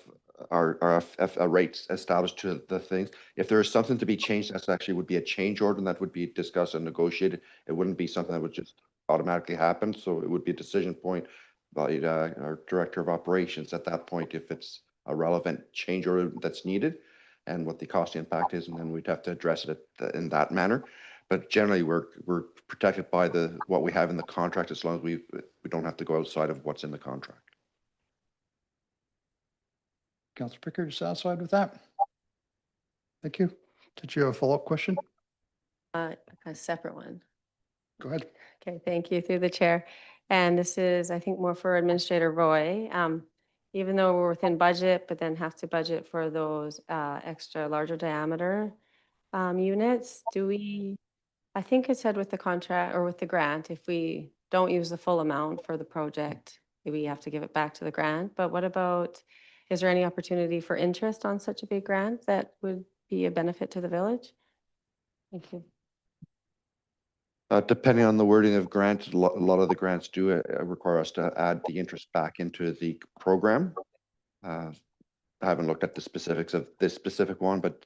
our rates established to the things. If there is something to be changed, that's actually would be a change order, and that would be discussed and negotiated. It wouldn't be something that would just automatically happen. So it would be a decision point by our Director of Operations at that point if it's a relevant change order that's needed and what the cost impact is, and then we'd have to address it in that manner. But generally, we're protected by what we have in the contract as long as we don't have to go outside of what's in the contract. Councillor Pickard, you satisfied with that? Thank you. Did you have a follow-up question? A separate one. Go ahead. Okay, thank you through the chair. And this is, I think, more for Administrator Roy. Even though we're within budget, but then have to budget for those extra larger diameter units, I think it said with the contract or with the grant, if we don't use the full amount for the project, we have to give it back to the grant. But what about, is there any opportunity for interest on such a big grant that would be a benefit to the village? Thank you. Depending on the wording of grants, a lot of the grants do require us to add the interest back into the program. I haven't looked at the specifics of this specific one, but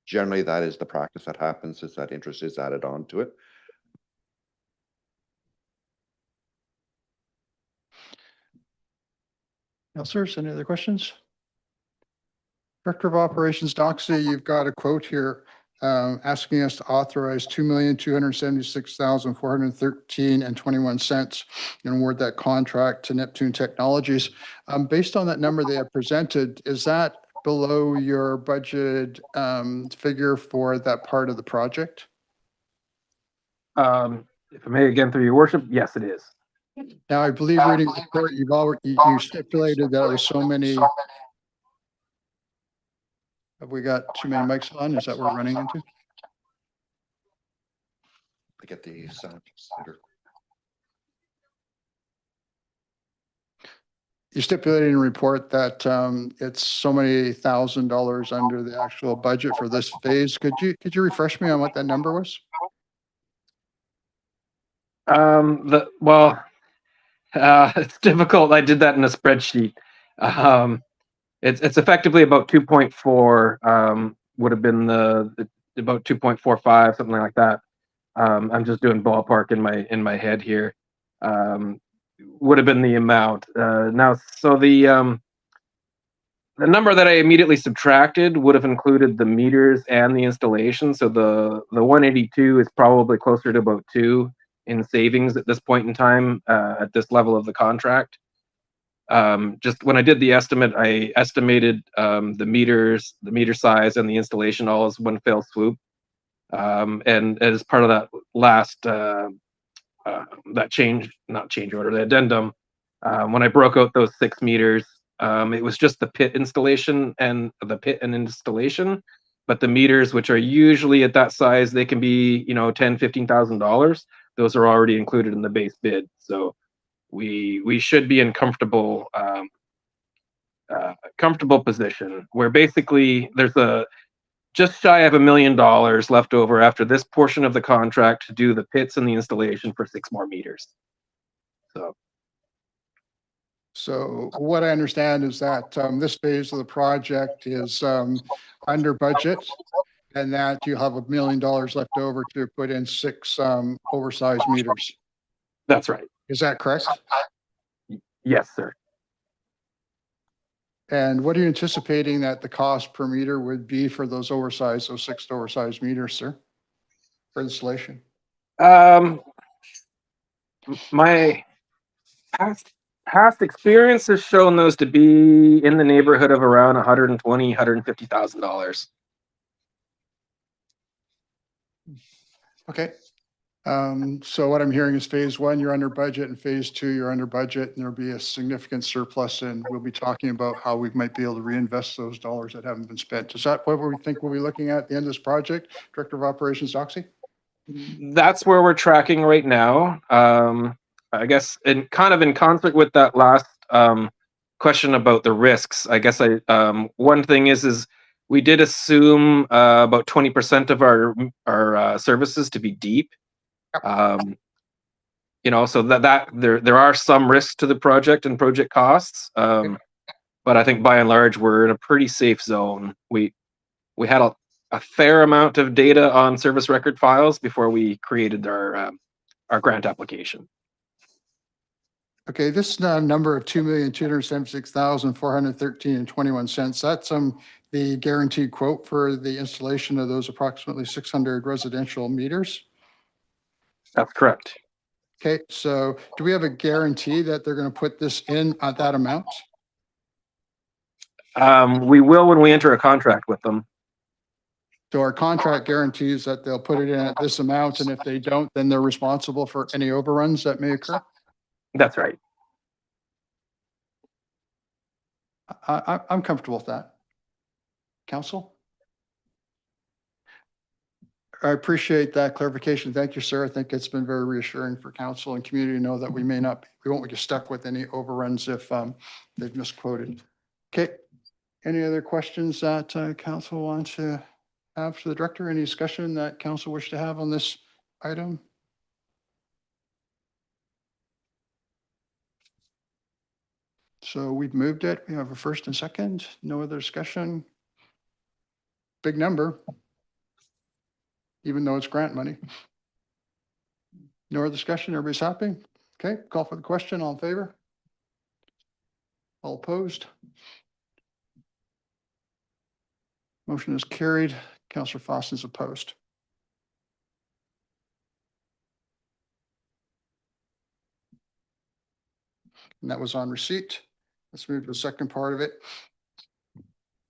generally that is the practice that happens, is that interest is added on to it. Councillors, any other questions? Director of Operations Doxy, you've got a quote here asking us to authorize $2,276,413.21 and award that contract to Neptune Technologies. Based on that number they have presented, is that below your budgeted figure for that part of the project? If I may, again, through your worship, yes, it is. Now, I believe reading the report, you stipulated that it was so many. Have we got too many mics on? Is that what we're running into? To get the sound later. you stipulated in the report that it's so many $1,000 under the actual budget for this phase. Could you refresh me on what that number was? It's difficult. I did that in a spreadsheet. It's effectively about 2.4, would have been about 2.45, something like that. I'm just doing ballpark in my head here. Would have been the amount. Now, so the number that I immediately subtracted would have included the meters and the installation. So the 182 is probably closer to about 2 in savings at this point in time, at this level of the contract. Just when I did the estimate, I estimated the meter size and the installation all as one fell swoop. And as part of that last that not change order, the addendum, when I broke out those 6 meters, it was just the pit installation and installation, but the meters, which are usually at that size, they can be, $10,000-$15,000. Those are already included in the base bid. So we should be in comfortable position where basically there's just shy of $1 million left over after this portion of the contract to do the pits and the installation for 6 more meters. So what I understand is that this phase of the project is under budget, and that you have $1 million left over to put in 6 oversized meters. That's right. Is that correct? Yes, sir. And what are you anticipating that the cost per meter would be for those 6 oversized meters, sir, for installation? My past experience has shown those to be in the neighborhood of around $150,000. Okay. So what I'm hearing is phase 1, you're under budget, and phase 2, you're under budget, and there'll be a significant surplus, and we'll be talking about how we might be able to reinvest those dollars that haven't been spent. Is that what we think we'll be looking at the end of this project, Director of Operations Doxy? That's where we're tracking right now. I guess in conflict with that last question about the risks, I guess one thing is we did assume about 20% of our services to be deep. So that there are some risks to the project and project costs, but I think by and large we're in a pretty safe zone. We had a fair amount of data on service record files before we created our grant application. Okay, this number of $2,276,413.21. That's the guaranteed quote for the installation of those approximately 600 residential meters. That's correct. Okay, so do we have a guarantee that they're going to put this in at that amount? We will when we enter a contract with them. So our contract guarantees that they'll put it in at this amount, and if they don't, then they're responsible for any overruns that may occur? That's right. I'm comfortable with that. Council? I appreciate that clarification. Thank you, sir. I think it's been very reassuring for council and community to know that we won't get stuck with any overruns if they've misquoted. Okay. Any other questions that council wants to have for the director? Any discussion that council wish to have on this item? So we've moved it. We have a first and second. No other discussion. Big number, even though it's grant money. No other discussion. Everybody's happy? Okay, call for the question. All in favor? All opposed? Motion is carried. Councillor Foss is opposed. And that was on receipt. Let's move to the second part of it.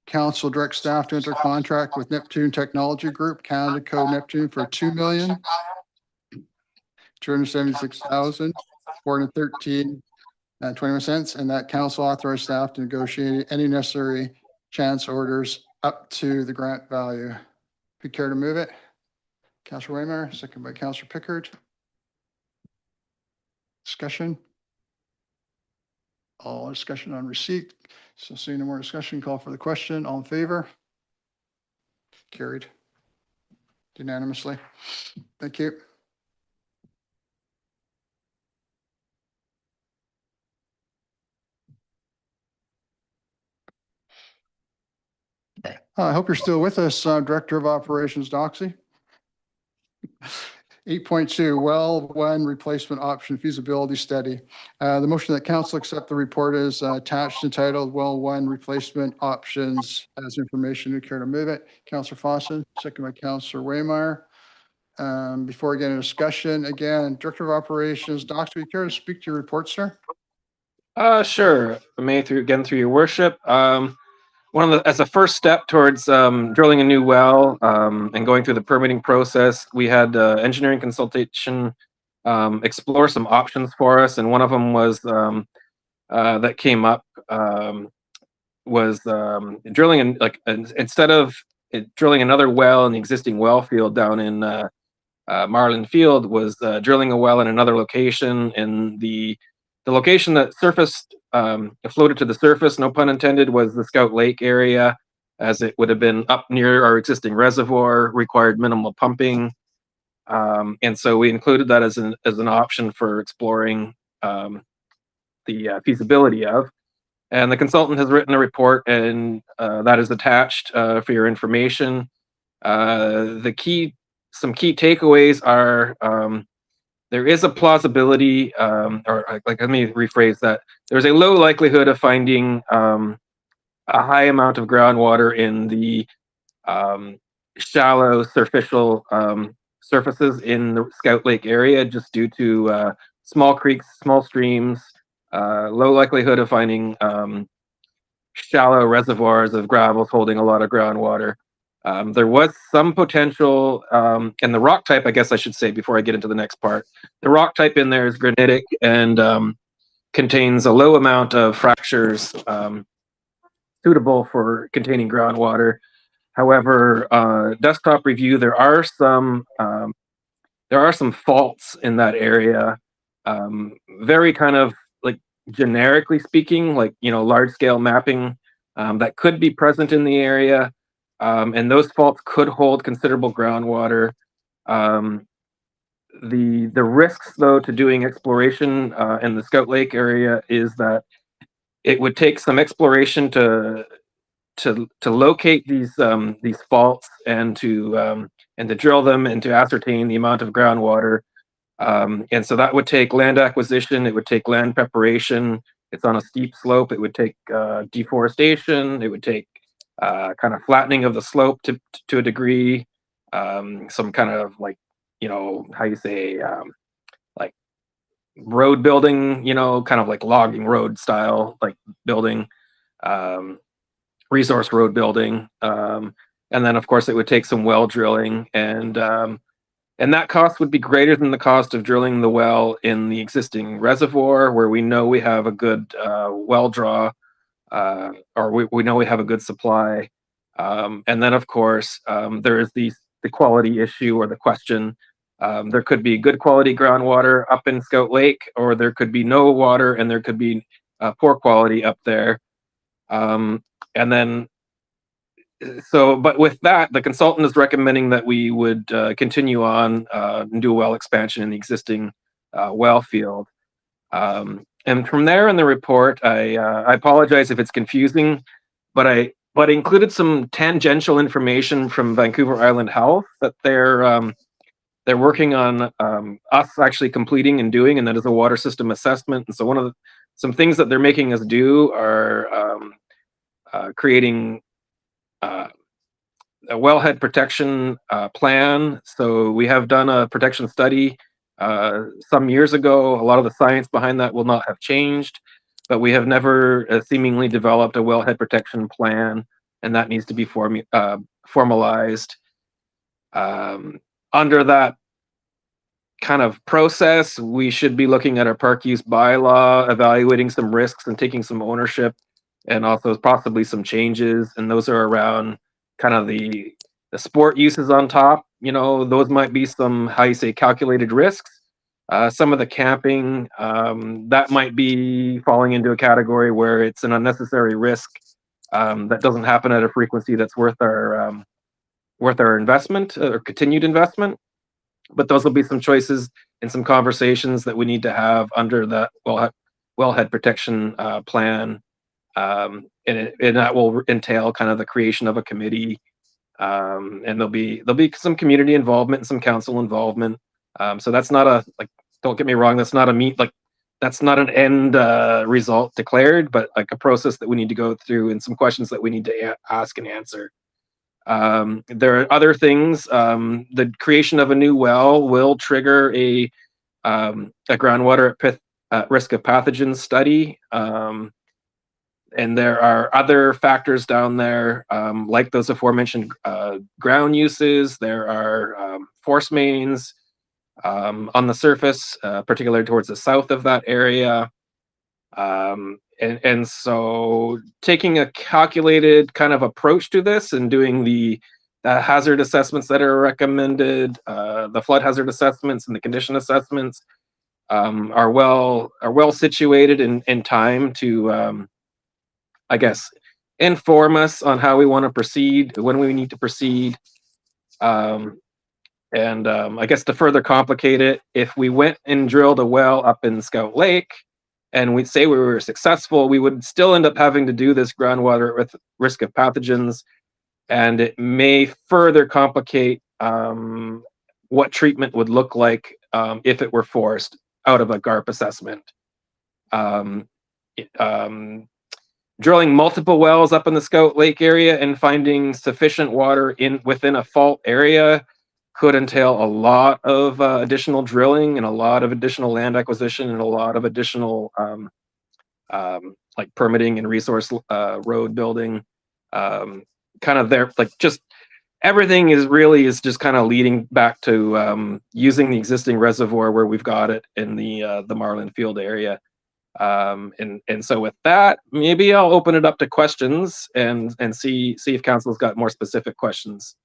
Council directs staff to enter contract with Neptune Technology Group, Canada Code Neptune for $2,276,413.21, and that council authorized staff to negotiate any necessary chance orders up to the grant value. If you care to move it. Councillor Waymer, second by Councillor Pickard. Discussion? All discussion on receipt. So seeing no more discussion, call for the question. All in favor? Carried unanimously. Thank you. I hope you're still with us, Director of Operations Doxy. 8.2, well one replacement option feasibility study. The motion that council accept the report is attached entitled well one replacement options as information. Who care to move it? Councillor Fawcett, second by Councillor Waymire. Before we get into discussion, again, Director of Operations, Doxy, would you care to speak to your report, sir? Sure. Through your worship. As a first step towards drilling a new well and going through the permitting process, we had engineering consultation explore some options for us, and one of them was that came up was drilling instead of drilling another well in the existing well field down in Marlin Field, was drilling a well in another location. In the location that surfaced, floated to the surface, no pun intended, was the Scout Lake area, as it would have been up near our existing reservoir, required minimal pumping. And so we included that as an option for exploring the feasibility of. And the consultant has written a report, and that is attached for your information. Some key takeaways are there is a plausibility, let me rephrase that. There's a low likelihood of finding a high amount of groundwater in the shallow superficial surfaces in the Scout Lake area, just due to small creeks, small streams, low likelihood of finding shallow reservoirs of gravels holding a lot of groundwater. There was some potential, and the rock type, I guess I should say before I get into the next part, the rock type in there is granitic and contains a low amount of fractures suitable for containing groundwater. However, desktop review, there are some faults in that area, very kind of like generically speaking, like, large scale mapping that could be present in the area. And those faults could hold considerable groundwater. The risks, though, to doing exploration in the Scout Lake area is that it would take some exploration to locate these faults and to drill them and to ascertain the amount of groundwater. And so that would take land acquisition. It would take land preparation. It's on a steep slope. It would take deforestation. It would take kind of flattening of the slope to a degree, some kind of like, how you say, like road building, kind of like logging road style, like building, resource road building. And then of course it would take some well drilling, and that cost would be greater than the cost of drilling the well in the existing reservoir, where we know we have a good well draw, or we know we have a good supply. And then of course, there is the quality issue, or the question. There could be good quality groundwater up in Scout Lake, or there could be no water and there could be poor quality up there. And then, but with that, the consultant is recommending that we would continue on and do a well expansion in the existing well field. And from there in the report, I apologize if it's confusing, but I included some tangential information from Vancouver Island Health that they're working on us actually completing and doing, and that is a water system assessment. And so some things that they're making us do are creating a wellhead protection plan. So we have done a protection study some years ago. A lot of the science behind that will not have changed, but we have never seemingly developed a wellhead protection plan, and that needs to be formalized. Under that kind of process, we should be looking at our park use bylaw, evaluating some risks and taking some ownership, and also possibly some changes. And those are around kind of the sport uses on top. Those might be some, how you say, calculated risks. Some of the camping, that might be falling into a category where it's an unnecessary risk that doesn't happen at a frequency that's worth our investment or continued investment. But those will be some choices and some conversations that we need to have under the wellhead protection plan, and that will entail kind of the creation of a committee, and there'll be some community involvement and some council involvement. So that's not a, like, don't get me wrong, that's not that's not an end result declared, but like a process that we need to go through and some questions that we need to ask and answer. There are other things. The creation of a new well will trigger a groundwater at risk of pathogens study. And there are other factors down there, like those aforementioned ground uses. There are force mains on the surface, particularly towards the south of that area. And so taking a calculated kind of approach to this and doing the hazard assessments that are recommended, the flood hazard assessments and the condition assessments are well situated in time to, I guess, inform us on how we want to proceed, when we need to proceed. And I guess to further complicate it, if we went and drilled a well up in Scout Lake and we'd say we were successful, we would still end up having to do this groundwater with risk of pathogens. And it may further complicate what treatment would look like if it were forced out of a GARP assessment. Drilling multiple wells up in the Scout Lake area and finding sufficient water within a fault area could entail a lot of additional drilling and a lot of additional land acquisition and a lot of additional like permitting and resource road building. Kind of there, like, just everything is just kind of leading back to using the existing reservoir where we've got it in the Marlin Field area. And so with that, maybe I'll open it up to questions and see if council's got more specific questions.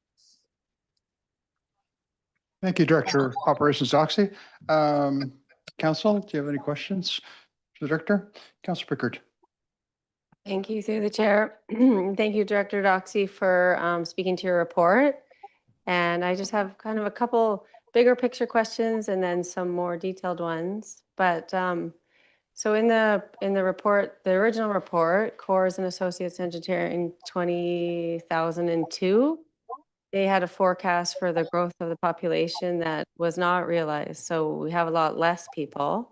Thank you, Director of Operations Doxy. Council, do you have any questions for the Director? Councilor Pickard. Thank you through the chair. Thank you, Director Doxy, for speaking to your report. And I just have kind of a couple bigger picture questions and then some more detailed ones. But so in the report, the original report, Coors and Associates Engineering 2002, they had a forecast for the growth of the population that was not realized. So we have a lot less people.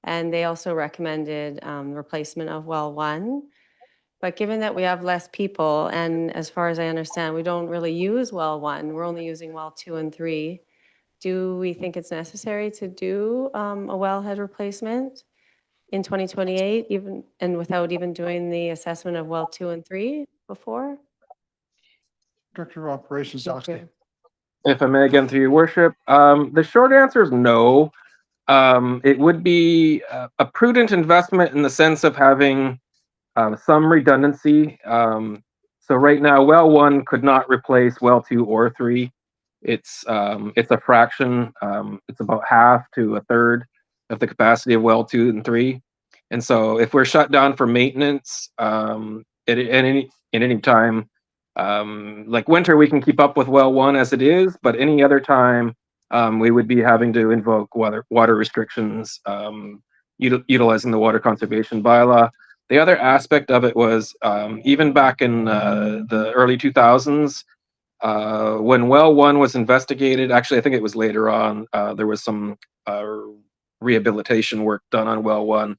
And they also recommended replacement of well 1. But given that we have less people, and as far as I understand, we don't really use well 1, we're only using well 2 and 3. Do we think it's necessary to do a wellhead replacement in 2028, even and without even doing the assessment of well 2 and 3 before? Director of Operations Doxy. If I may, again, through your worship, the short answer is no. It would be a prudent investment in the sense of having some redundancy. So right now, well 1 could not replace well 2 or 3. It's a fraction. It's about half to a third of the capacity of well 2 and 3. And so if we're shut down for maintenance at any time, like winter, we can keep up with well 1 as it is, but any other time, we would be having to invoke water restrictions, utilizing the water conservation bylaw. The other aspect of it was even back in the early 2000s, when well 1 was investigated, actually I think it was later on, there was some rehabilitation work done on well 1.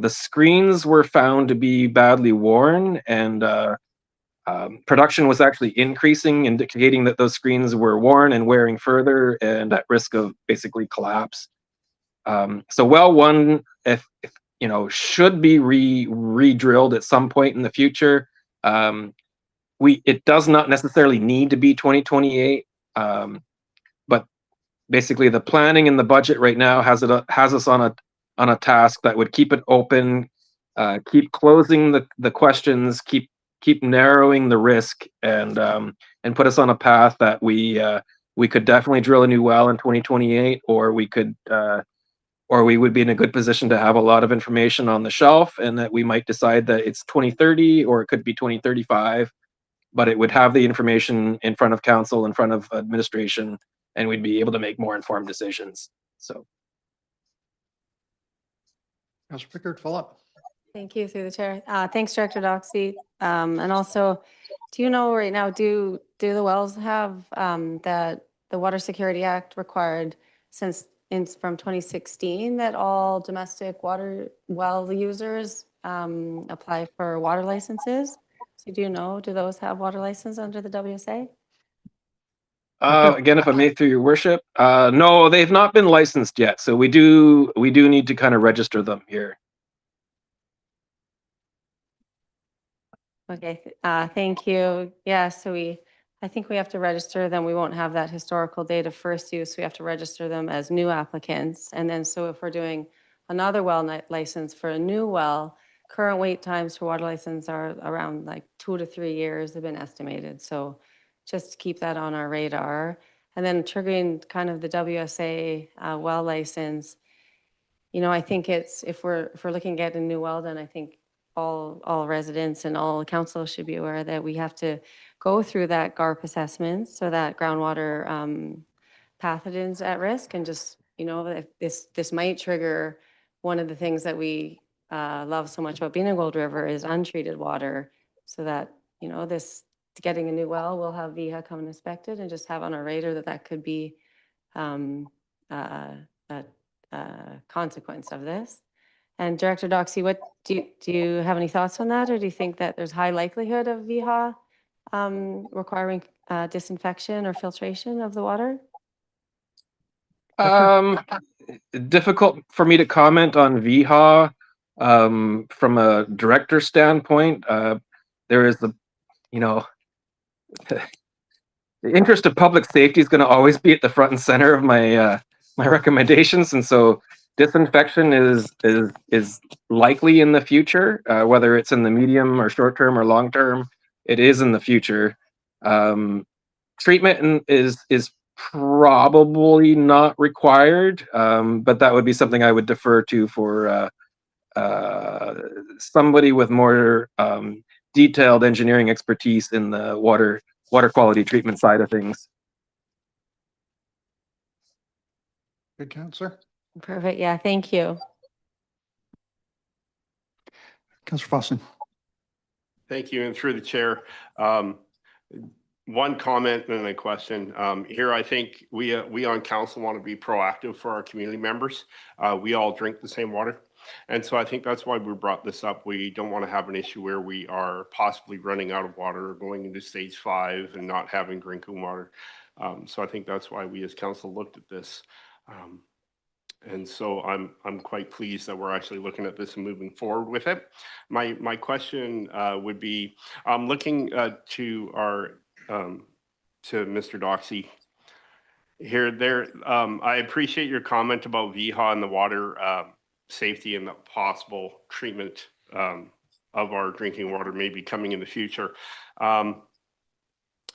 The screens were found to be badly worn, and production was actually increasing, indicating that those screens were worn and wearing further and at risk of basically collapse. So well 1, if you know, should be re-drilled at some point in the future. It does not necessarily need to be 2028, but basically the planning and the budget right now has us on a task that would keep it open, keep closing the questions, keep narrowing the risk, and put us on a path that we could definitely drill a new well in 2028, or we could or we would be in a good position to have a lot of information on the shelf, and that we might decide that it's 2030 or it could be 2035, but it would have the information in front of council, in front of administration, and we'd be able to make more informed decisions. So. Councilor Pickard, follow up. Thank you, through the chair. Thanks, Director Doxy. And also, do you know right now, do the wells have that the Water Security Act required from 2016 that all domestic water well users apply for water licenses? So do you know, do those have water license under the WSA? Again, if I may, through your worship, no, they've not been licensed yet. So we do need to kind of register them here. Okay, thank you. Yeah, so I think we have to register them. We won't have that historical date of first use. We have to register them as new applicants. And then, so if we're doing another well license for a new well, current wait times for water license are around like 2 to 3 years, they've been estimated. So just keep that on our radar. And then triggering kind of the WSA well license, you know, I think it's, if we're looking at a new well, then I think all residents and all council should be aware that we have to go through that GARP assessment, so that groundwater pathogens at risk, and just, you know, that this might trigger one of the things that we love so much about being in Gold River is untreated water, so that, you know, getting a new well, we'll have VIHA come and inspect it and just have on our radar that could be a consequence of this. And Director Doxy, what do you have any thoughts on that, or do you think that there's high likelihood of VIHA requiring disinfection or filtration of the water? Difficult for me to comment on VIHA from a director standpoint. There is the interest of public safety is going to always be at the front and center of my my recommendations, and so disinfection is likely in the future, whether it's in the medium or short term or long term. It is in the future. Treatment is probably not required, but that would be something I would defer to for somebody with more detailed engineering expertise in the water quality treatment side of things. Good, Councilor. Perfect. Yeah, thank you. Councilor Fossin. Thank you, and through the chair. One comment and a question. Here, I think we on council want to be proactive for our community members. We all drink the same water. And so I think that's why we brought this up. We don't want to have an issue where we are possibly running out of water or going into stage 5 and not having drinking water. So I think that's why we as council looked at this. And so I'm quite pleased that we're actually looking at this and moving forward with it. My question would be, looking to our to Mr. Doxy here. I appreciate your comment about VIHA and the water safety and the possible treatment of our drinking water maybe coming in the future.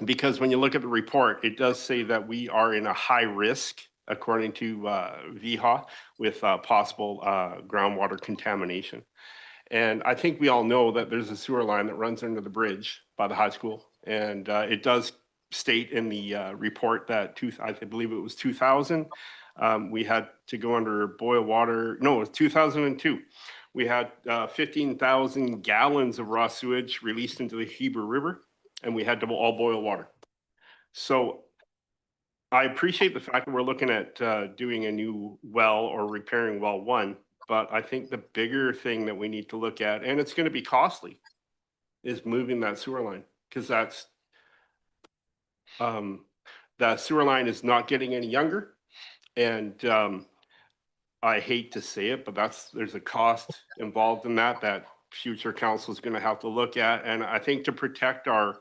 Because when you look at the report, it does say that we are in a high risk, according to VIHA, with possible groundwater contamination. And I think we all know that there's a sewer line that runs under the bridge by the high school. And it does state in the report that I believe it was 2000, we had to go under boil water. No, it was 2002. We had 15,000 gallons of raw sewage released into the Heber River, and we had to all boil water. So I appreciate the fact that we're looking at doing a new well or repairing well 1, but I think the bigger thing that we need to look at, and it's going to be costly, is moving that sewer line, because that's the sewer line is not getting any younger, and I hate to say it, but there's a cost involved in that future council is going to have to look at, and I think to protect our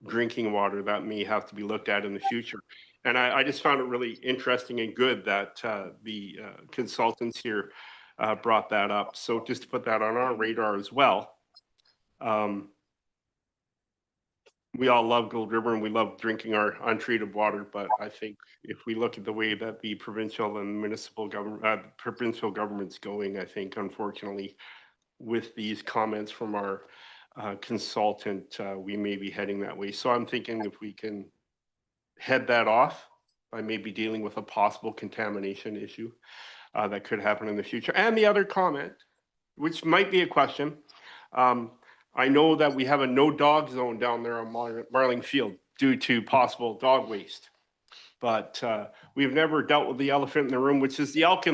drinking water, that may have to be looked at in the future. And I just found it really interesting and good that the consultants here brought that up. So just to put that on our radar as well. we all love Gold River and we love drinking our untreated water, but I think if we look at the way that the provincial and municipal government, provincial government's going, I think unfortunately with these comments from our consultant, we may be heading that way. So I'm thinking if we can head that off by maybe dealing with a possible contamination issue that could happen in the future. And the other comment, which might be a question, I know that we have a no dog zone down there on Marling Field due to possible dog waste. But we've never dealt with the elephant in the room, which is the elk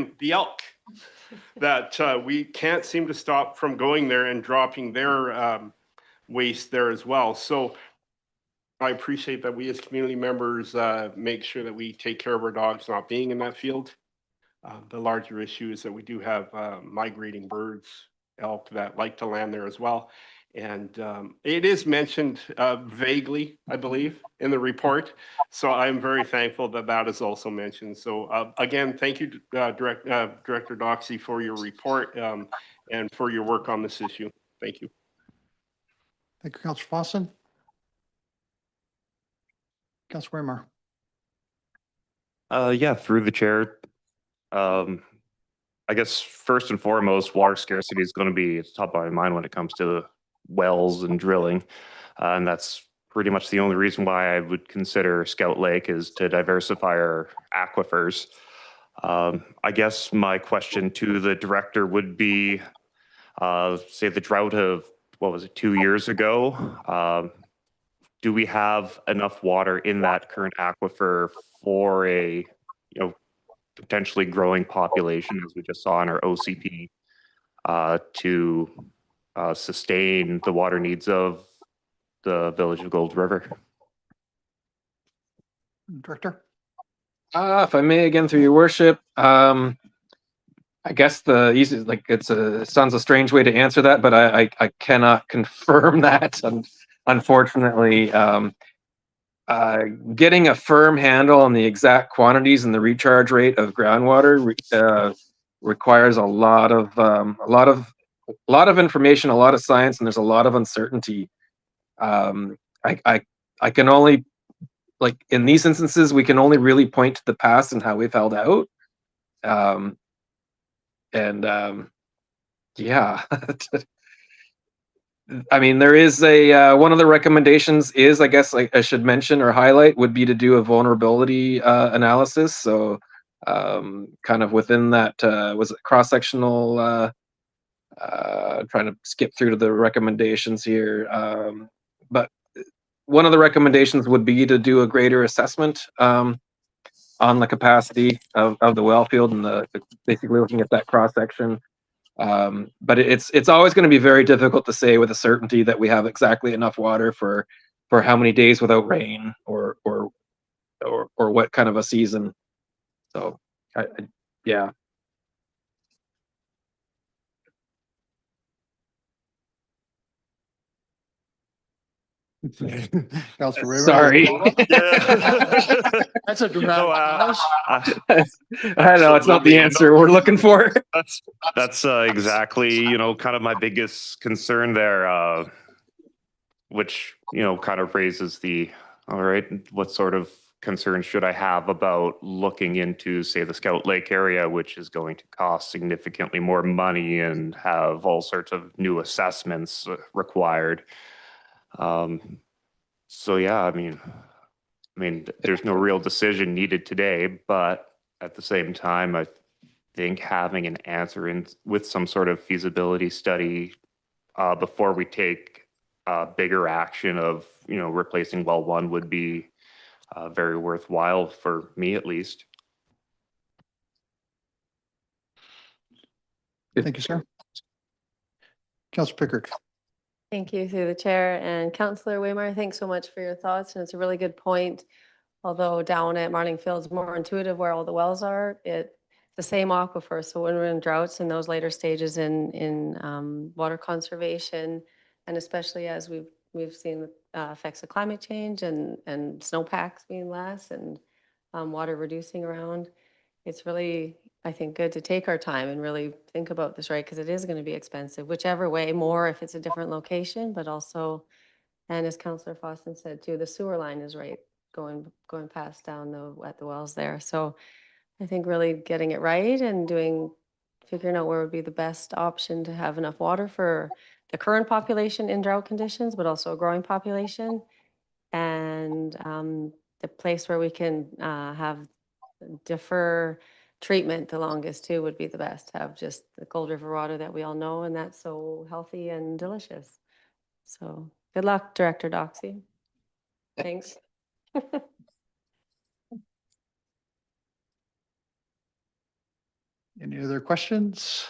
that we can't seem to stop from going there and dropping their waste there as well. So I appreciate that we as community members make sure that we take care of our dogs not being in that field. The larger issue is that we do have migrating birds, elk that like to land there as well. And it is mentioned vaguely, I believe, in the report. So I'm very thankful that that is also mentioned. So again, thank you, Director Doxey, for your report and for your work on this issue. Thank you. Thank you, Councillor Fawson. Councillor Waymire. Yeah, through the chair. I guess first and foremost, water scarcity is going to be at the top of my mind when it comes to wells and drilling. And that's pretty much the only reason why I would consider Scout Lake is to diversify our aquifers. I guess my question to the director would be, say the drought of, what was it, 2 years ago? Do we have enough water in that current aquifer for a, potentially growing population, as we just saw in our OCP, to sustain the water needs of the village of Gold River? Director. If I may, again, through your worship, I guess the easy, like it sounds a strange way to answer that, but I cannot confirm that. Unfortunately, getting a firm handle on the exact quantities and the recharge rate of groundwater requires a lot of information, a lot of science, and there's a lot of uncertainty. I can only, like in these instances, we can only really point to the past and how we've held out. Yeah. I mean, there is one of the recommendations is, I guess, I should mention or highlight, would be to do a vulnerability analysis. So kind of within that, was it cross-sectional, trying to skip through to the recommendations here. But one of the recommendations would be to do a greater assessment on the capacity of the well field and basically looking at that cross-section. But it's always going to be very difficult to say with a certainty that we have exactly enough water for how many days without rain or what kind of a season. So yeah. Councillor Waymire. Sorry. That's a dramatic pause. I know it's not the answer we're looking for. That's exactly, kind of my biggest concern there, which, kind of raises all right, what sort of concerns should I have about looking into, say, the Scout Lake area, which is going to cost significantly more money and have all sorts of new assessments required. So yeah, I mean, there's no real decision needed today, but at the same time, I think having an answer with some sort of feasibility study before we take bigger action of, replacing well one would be very worthwhile for me, at least. Thank you, sir. Councillor Pickard. Thank you through the chair, and Councillor Waymire, thanks so much for your thoughts. And it's a really good point. Although down at Marling Fields more intuitive where all the wells are, it's the same aquifer. So when we're in droughts in those later stages in water conservation, and especially as we've seen effects of climate change and snowpacks being less and water reducing around, it's really, I think, good to take our time and really think about this, right? Because it is going to be expensive, whichever way, more if it's a different location, but also And as Councillor Foston said too, the sewer line is right going past down at the wells there. So I think really getting it right and figuring out where would be the best option to have enough water for the current population in drought conditions, but also a growing population. And the place where we can have defer treatment the longest too would be the best. Have just the Gold River water that we all know, and that's so healthy and delicious. So good luck, Director Doxy. Thanks. Any other questions?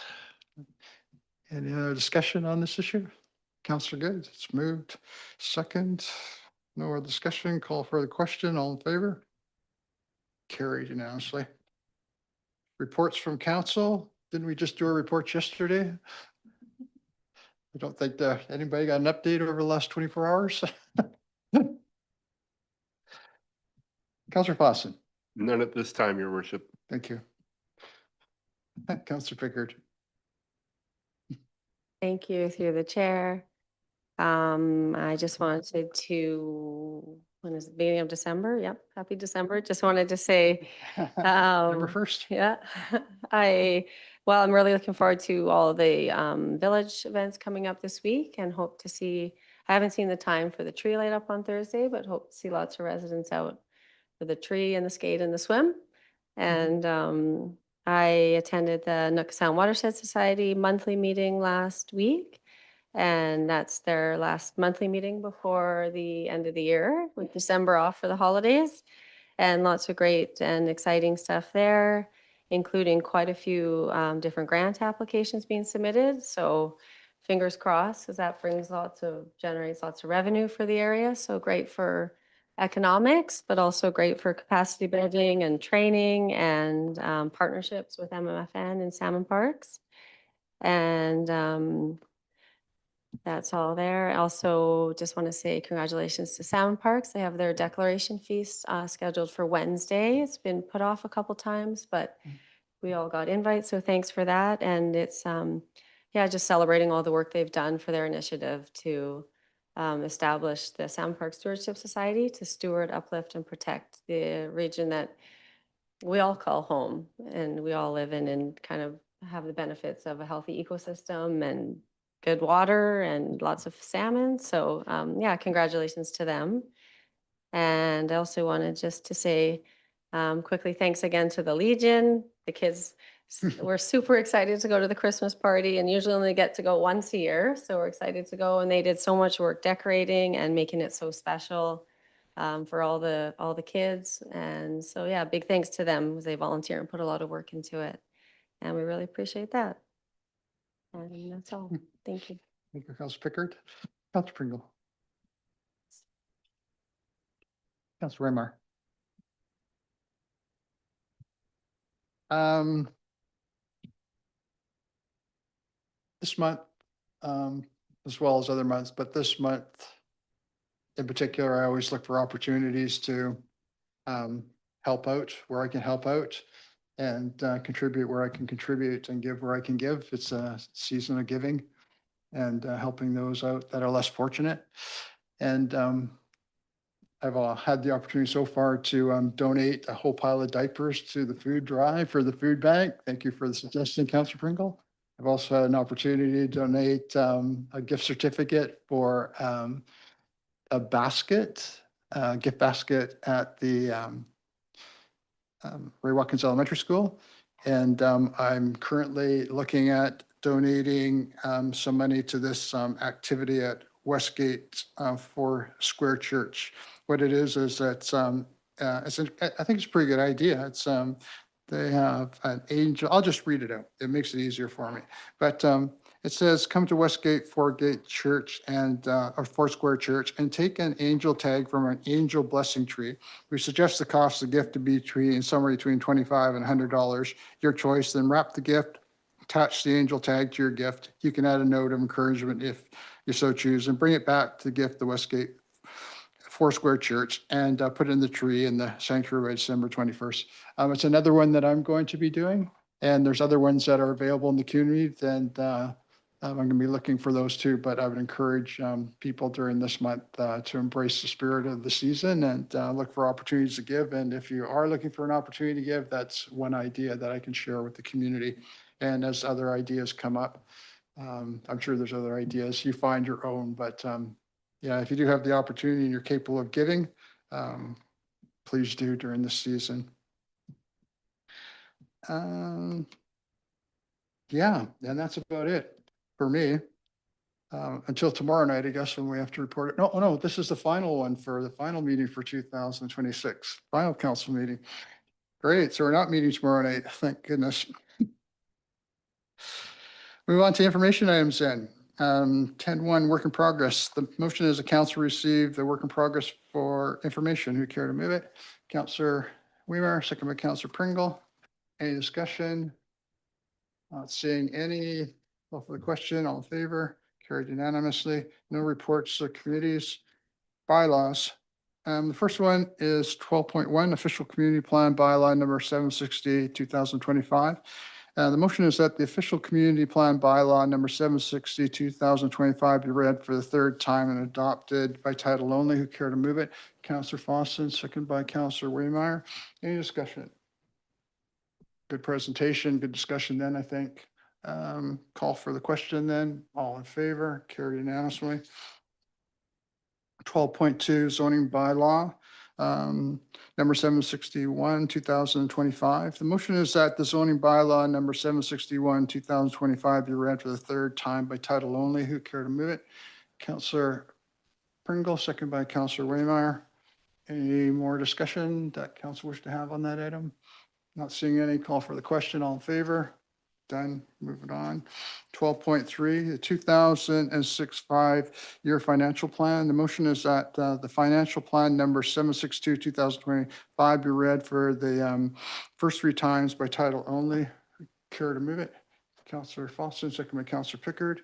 Any other discussion on this issue? Councillor Good, it's moved. Second, no other discussion. Call for the question. All in favor? Carried unanimously. Reports from council. Didn't we just do a report yesterday? I don't think anybody got an update over the last 24 hours. Councillor Fosson, None at this time, your worship. thank you. Councillor Pickard. Thank you through the chair. I just wanted to, when is it, beginning of December? Yep, happy December. Just wanted to say, Number first. yeah, I'm really looking forward to all the village events coming up this week and hope to see, I haven't seen the time for the tree light up on Thursday, but hope to see lots of residents out for the tree and the skate and the swim. And I attended the Nook Sound Watershed Society monthly meeting last week. And that's their last monthly meeting before the end of the year, with December off for the holidays. And lots of great and exciting stuff there, including quite a few different grant applications being submitted. So fingers crossed, because that generates lots of revenue for the area. So great for economics, but also great for capacity building and training and partnerships with MMFN and Salmon Parks. And that's all there. I also just want to say congratulations to Salmon Parks. They have their declaration feast scheduled for Wednesday. It's been put off a couple times, but we all got invites, so thanks for that. And it's just celebrating all the work they've done for their initiative to establish the Salmon Park Stewardship Society to steward, uplift, and protect the region that we all call home and we all live in, and kind of have the benefits of a healthy ecosystem and good water and lots of salmon. So congratulations to them. And I also wanted just to say quickly, thanks again to the Legion. The kids were super excited to go to the Christmas party, and usually only get to go once a year. So we're excited to go, and they did so much work decorating and making it so special for all the kids. And so big thanks to them, because they volunteer and put a lot of work into it. And we really appreciate that. And that's all. Thank you. Thank you, Councillor Pickard. Councillor Pringle. Councillor Raymar. This month, as well as other months, but this month in particular, I always look for opportunities to help out where I can help out, and contribute where I can contribute, and give where I can give. It's a season of giving and helping those out that are less fortunate. And I've had the opportunity so far to donate a whole pile of diapers to the food drive for the food bank. Thank you for the suggestion, Councillor Pringle. I've also had an opportunity to donate a gift certificate for a gift basket at the Ray Watkins Elementary School. And I'm currently looking at donating some money to this activity at Westgate for Square Church. What it is that I think it's a pretty good idea. It's they have an angel. I'll just read it out. It makes it easier for me. But it says, come to Westgate Four-Gate Church or Foursquare Church and take an angel tag from an angel blessing tree. We suggest the cost of the gift to be somewhere between $25 and $100, your choice. Then wrap the gift, attach the angel tag to your gift. You can add a note of encouragement if you so choose, and bring it back to gift the Westgate Foursquare Church and put it in the tree in the sanctuary by December 21st. It's another one that I'm going to be doing, and there's other ones that are available in the community. And I'm going to be looking for those too, but I would encourage people during this month to embrace the spirit of the season and look for opportunities to give. And if you are looking for an opportunity to give, that's one idea that I can share with the community. And as other ideas come up, I'm sure there's other ideas. You find your own, but yeah, if you do have the opportunity and you're capable of giving, please do during this season. Yeah, and that's about it for me. Until tomorrow night, I guess, when we have to report it. No, oh no, this is the final one for the final meeting for 2026, final council meeting. Great, so we're not meeting tomorrow night, thank goodness. Move on to information items then. 10-1, work in progress. The motion is the council receive the work in progress for information. Who care to move it? Councillor Weimer, second by Councillor Pringle. Any discussion? Not seeing any. Call for the question. All in favor? Carried unanimously. No reports to committees. Bylaws. The first one is 12.1, official community plan bylaw number 760, 2025. The motion is that the official community plan bylaw number 760, 2025 be read for the third time and adopted by title only. Who care to move it? Councillor Fawson, second by Councillor Weimeyer. Any discussion? Good presentation, good discussion then, I think. Call for the question then. All in favor, carried unanimously. 12.2 zoning bylaw, number 761, 2025. The motion is that the zoning bylaw number 761, 2025 be read for the third time by title only. Who care to move it? Councillor Pringle, second by Councillor Weimeyer. Any more discussion that council wish to have on that item? Not seeing any. Call for the question. All in favor? Done. Moving on. 12.3, the 2006 5-year financial plan. The motion is that the financial plan number 762, 2025 be read for the first three times by title only. Care to move it? Councillor Fawson, second by Councillor Pickard.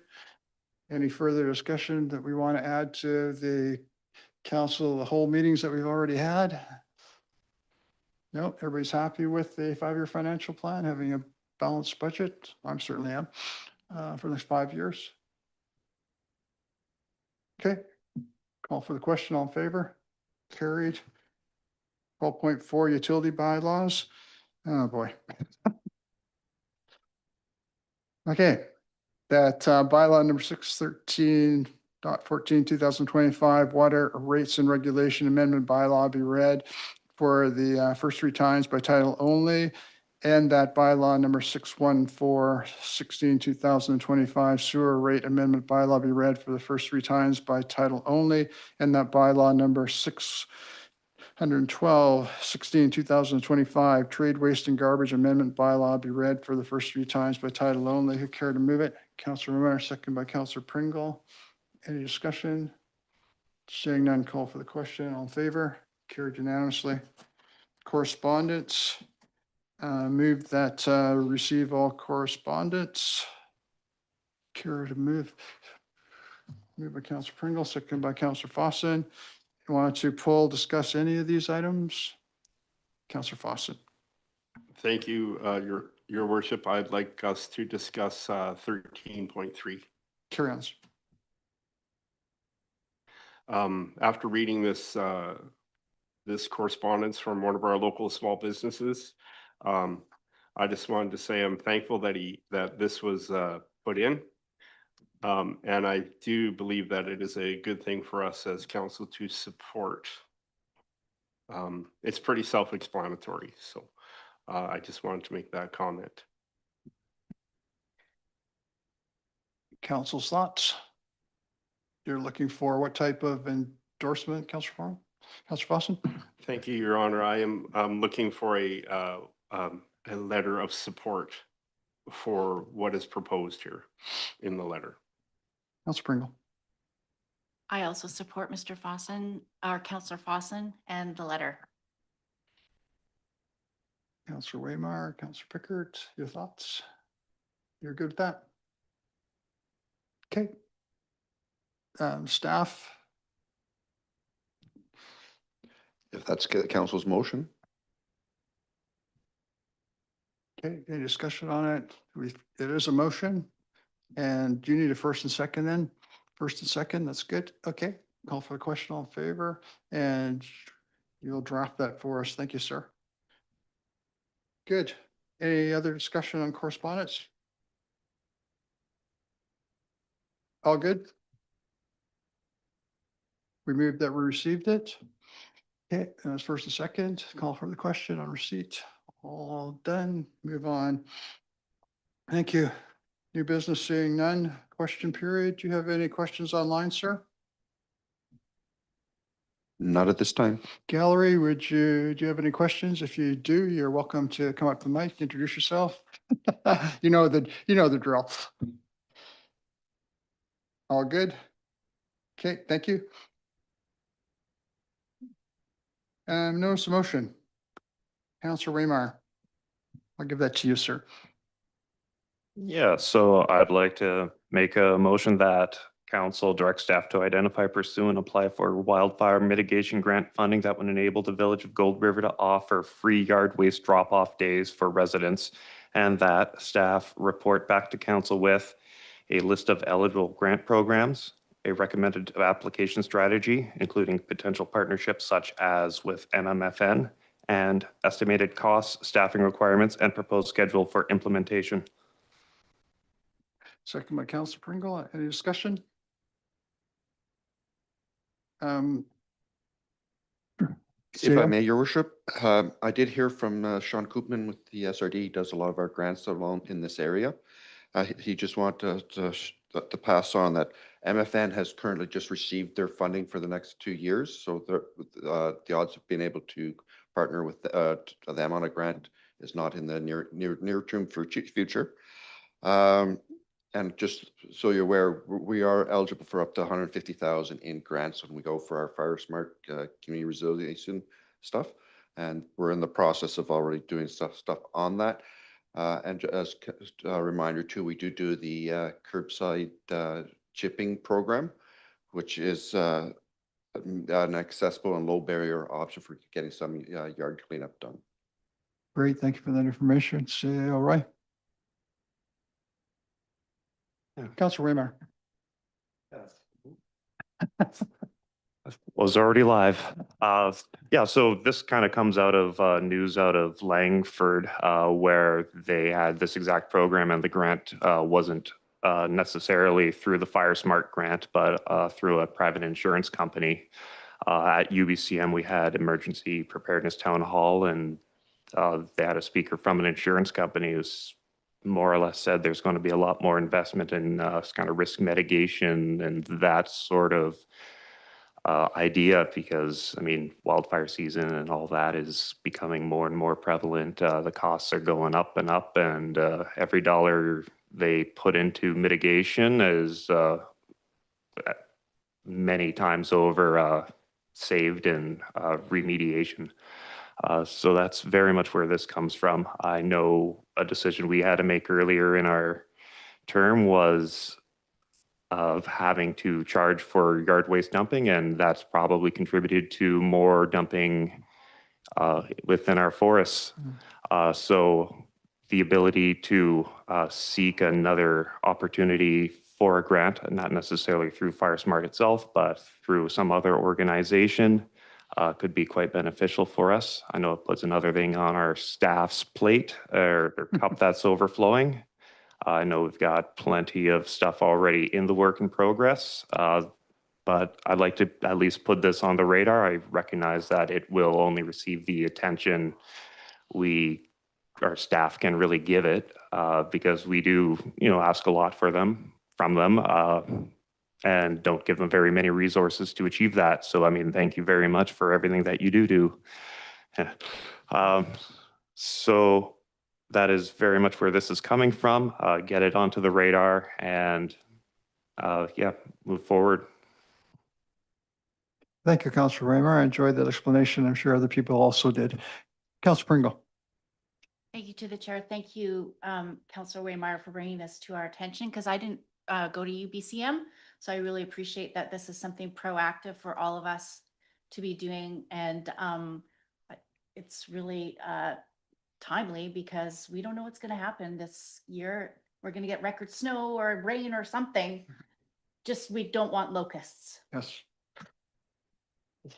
Any further discussion that we want to add to the council, the whole meetings that we've already had? No, everybody's happy with the 5-year financial plan, having a balanced budget. I certainly am, for the next 5 years. Okay, call for the question. All in favor? Carried. 12.4 utility bylaws. Oh, boy. Okay, that bylaw number 613.14, 2025, water rates and regulation amendment bylaw be read for the first three times by title only. And that bylaw number 614-16, 2025 sewer rate amendment bylaw be read for the first three times by title only. And that bylaw number 612-16, 2025 trade waste and garbage amendment bylaw be read for the first three times by title only. Who care to move it? Councillor Miller, second by Councillor Pringle. Any discussion? Seeing none, call for the question. All in favor? Carried unanimously. Correspondence. Move that receive all correspondence. Care to move. Moved by Councillor Pringle, second by Councillor Fawson. You want to pull, discuss any of these items? Councillor Fawson. Thank you, your worship. I'd like us to discuss 13.3. Carry on. After reading this this correspondence from one of our local small businesses, I just wanted to say I'm thankful that this was put in. And I do believe that it is a good thing for us as council to support. It's pretty self-explanatory, so I just wanted to make that comment. Council's thoughts? You're looking for what type of endorsement, Councillor Fawson? Thank you, Your Honor. I am looking for a letter of support for what is proposed here in the letter. Councillor Pringle. I also support Mr. Fawson, or Councillor Fawson, and the letter. Councillor Weimeyer, Councillor Pickard, your thoughts? You're good with that? Okay. Staff? If that's the council's motion. Okay, any discussion on it? It is a motion. And do you need a first and second then? First and second, that's good. Okay, call for the question, all in favor, and you'll draft that for us. Thank you, sir. Good. Any other discussion on correspondence? All good? We moved that we received it. Okay, and that's first and second, call for the question on receipt. All done, move on. Thank you. New business, seeing none. Question period. Do you have any questions online, sir? Not at this time. Gallery, do you have any questions? If you do, you're welcome to come up to the mic, introduce yourself. You know the drill. All good? Okay, thank you. Notice of motion. Councillor Waymire. I'll give that to you, sir. Yeah, so I'd like to make a motion that council direct staff to identify, pursue, and apply for wildfire mitigation grant funding that would enable the Village of Gold River to offer free yard waste drop-off days for residents, and that staff report back to council with a list of eligible grant programs, a recommended application strategy, including potential partnerships such as with MMFN, and estimated costs, staffing requirements, and proposed schedule for implementation. Second by Councillor Pringle. Any discussion? If I may, your worship, I did hear from Sean Koopman with the SRD. He does a lot of our grants along in this area. He just wanted to pass on that MFN has currently just received their funding for the next 2 years. So the odds of being able to partner with them on a grant is not in the near term future. And just so you're aware, we are eligible for up to 150,000 in grants when we go for our Fire Smart community resiliency stuff. And we're in the process of already doing stuff on that. And as a reminder too, we do the curbside chipping program, which is an accessible and low barrier option for getting some yard cleanup done. Great, thank you for that information. Say all right. Councillor Waymire. Was already live. Yeah, so this kind of comes out of news out of Langford, where they had this exact program and the grant wasn't necessarily through the Fire Smart grant, but through a private insurance company. At UBCM, we had emergency preparedness town hall, and they had a speaker from an insurance company who's more or less said there's going to be a lot more investment in kind of risk mitigation and that sort of idea, because I mean, wildfire season and all that is becoming more and more prevalent. The costs are going up, and every dollar they put into mitigation is many times over saved in remediation. So that's very much where this comes from. I know a decision we had to make earlier in our term was of having to charge for yard waste dumping, and that's probably contributed to more dumping within our forests. So the ability to seek another opportunity for a grant, not necessarily through Fire Smart itself, but through some other organization, could be quite beneficial for us. I know it puts another thing on our staff's plate or cup that's overflowing. I know we've got plenty of stuff already in the work in progress, but I'd like to at least put this on the radar. I recognize that it will only receive the attention our staff can really give it, because we do, ask a lot from them. And don't give them very many resources to achieve that. So, I mean, thank you very much for everything that you do. So that is very much where this is coming from. Get it onto the radar and, move forward. Thank you, Councillor Waymire. I enjoyed that explanation. I'm sure other people also did. Councillor Pringle. Thank you to the chair. Thank you, Councillor Waymire, for bringing this to our attention, because I didn't go to UBCM. So I really appreciate that this is something proactive for all of us to be doing. And it's really timely, because we don't know what's going to happen this year. we're gonna get record snow or rain or something. Just, we don't want locusts. Yes. It's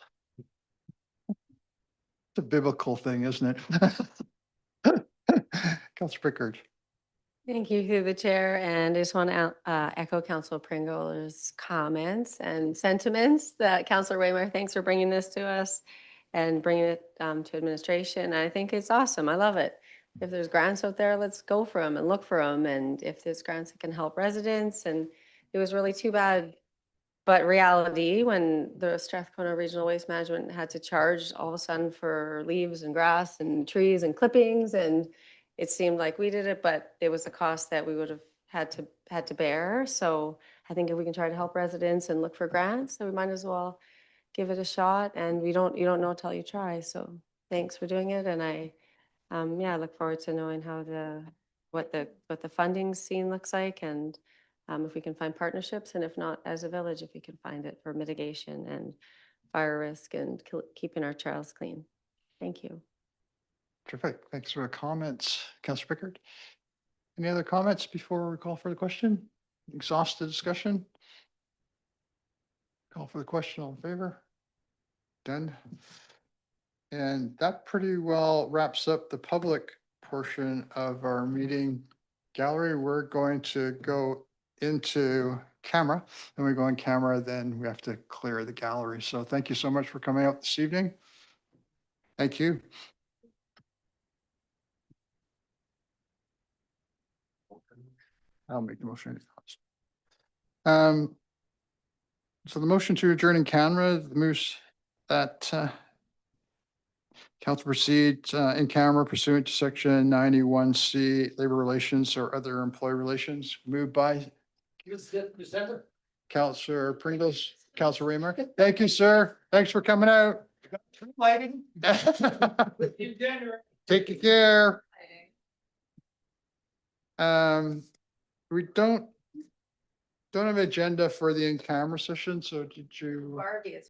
a biblical thing, isn't it? Councilor Pickard. Thank you through the chair, and I just want to echo Councilor Pringle's comments and sentiments that Councilor Waymire, thanks for bringing this to us and bringing it to administration. I think it's awesome. I love it. If there's grants out there, let's go for them and look for them. And if there's grants that can help residents, and it was really too bad. But reality, when the Strathcona Regional Waste Management had to charge all of a sudden for leaves and grass and trees and clippings, and it seemed like we did it, but it was a cost that we would have had to bear. So I think if we can try to help residents and look for grants, then we might as well give it a shot. And you don't know till you try. So thanks for doing it. And I look forward to knowing how what the funding scene looks like, and if we can find partnerships, and if not, as a village, if we can find it for mitigation and fire risk and keeping our trails clean. Thank you. Terrific. Thanks for the comments, Councilor Pickard. Any other comments before we call for the question? Exhaust the discussion? Call for the question, all in favor? Done. And that pretty well wraps up the public portion of our meeting gallery. We're going to go into camera. When we go on camera, then we have to clear the gallery. So thank you so much for coming out this evening. Thank you. I'll make the motion. So the motion to adjourn in camera moves that council proceed in camera pursuant to section 91C, labor relations or other employee relations, moved by Councilor Pringles, Councilor Raymer. Thank you, sir. Thanks for coming out. Take care. We don't have agenda for the in-camera session, so did you? Barbie, it's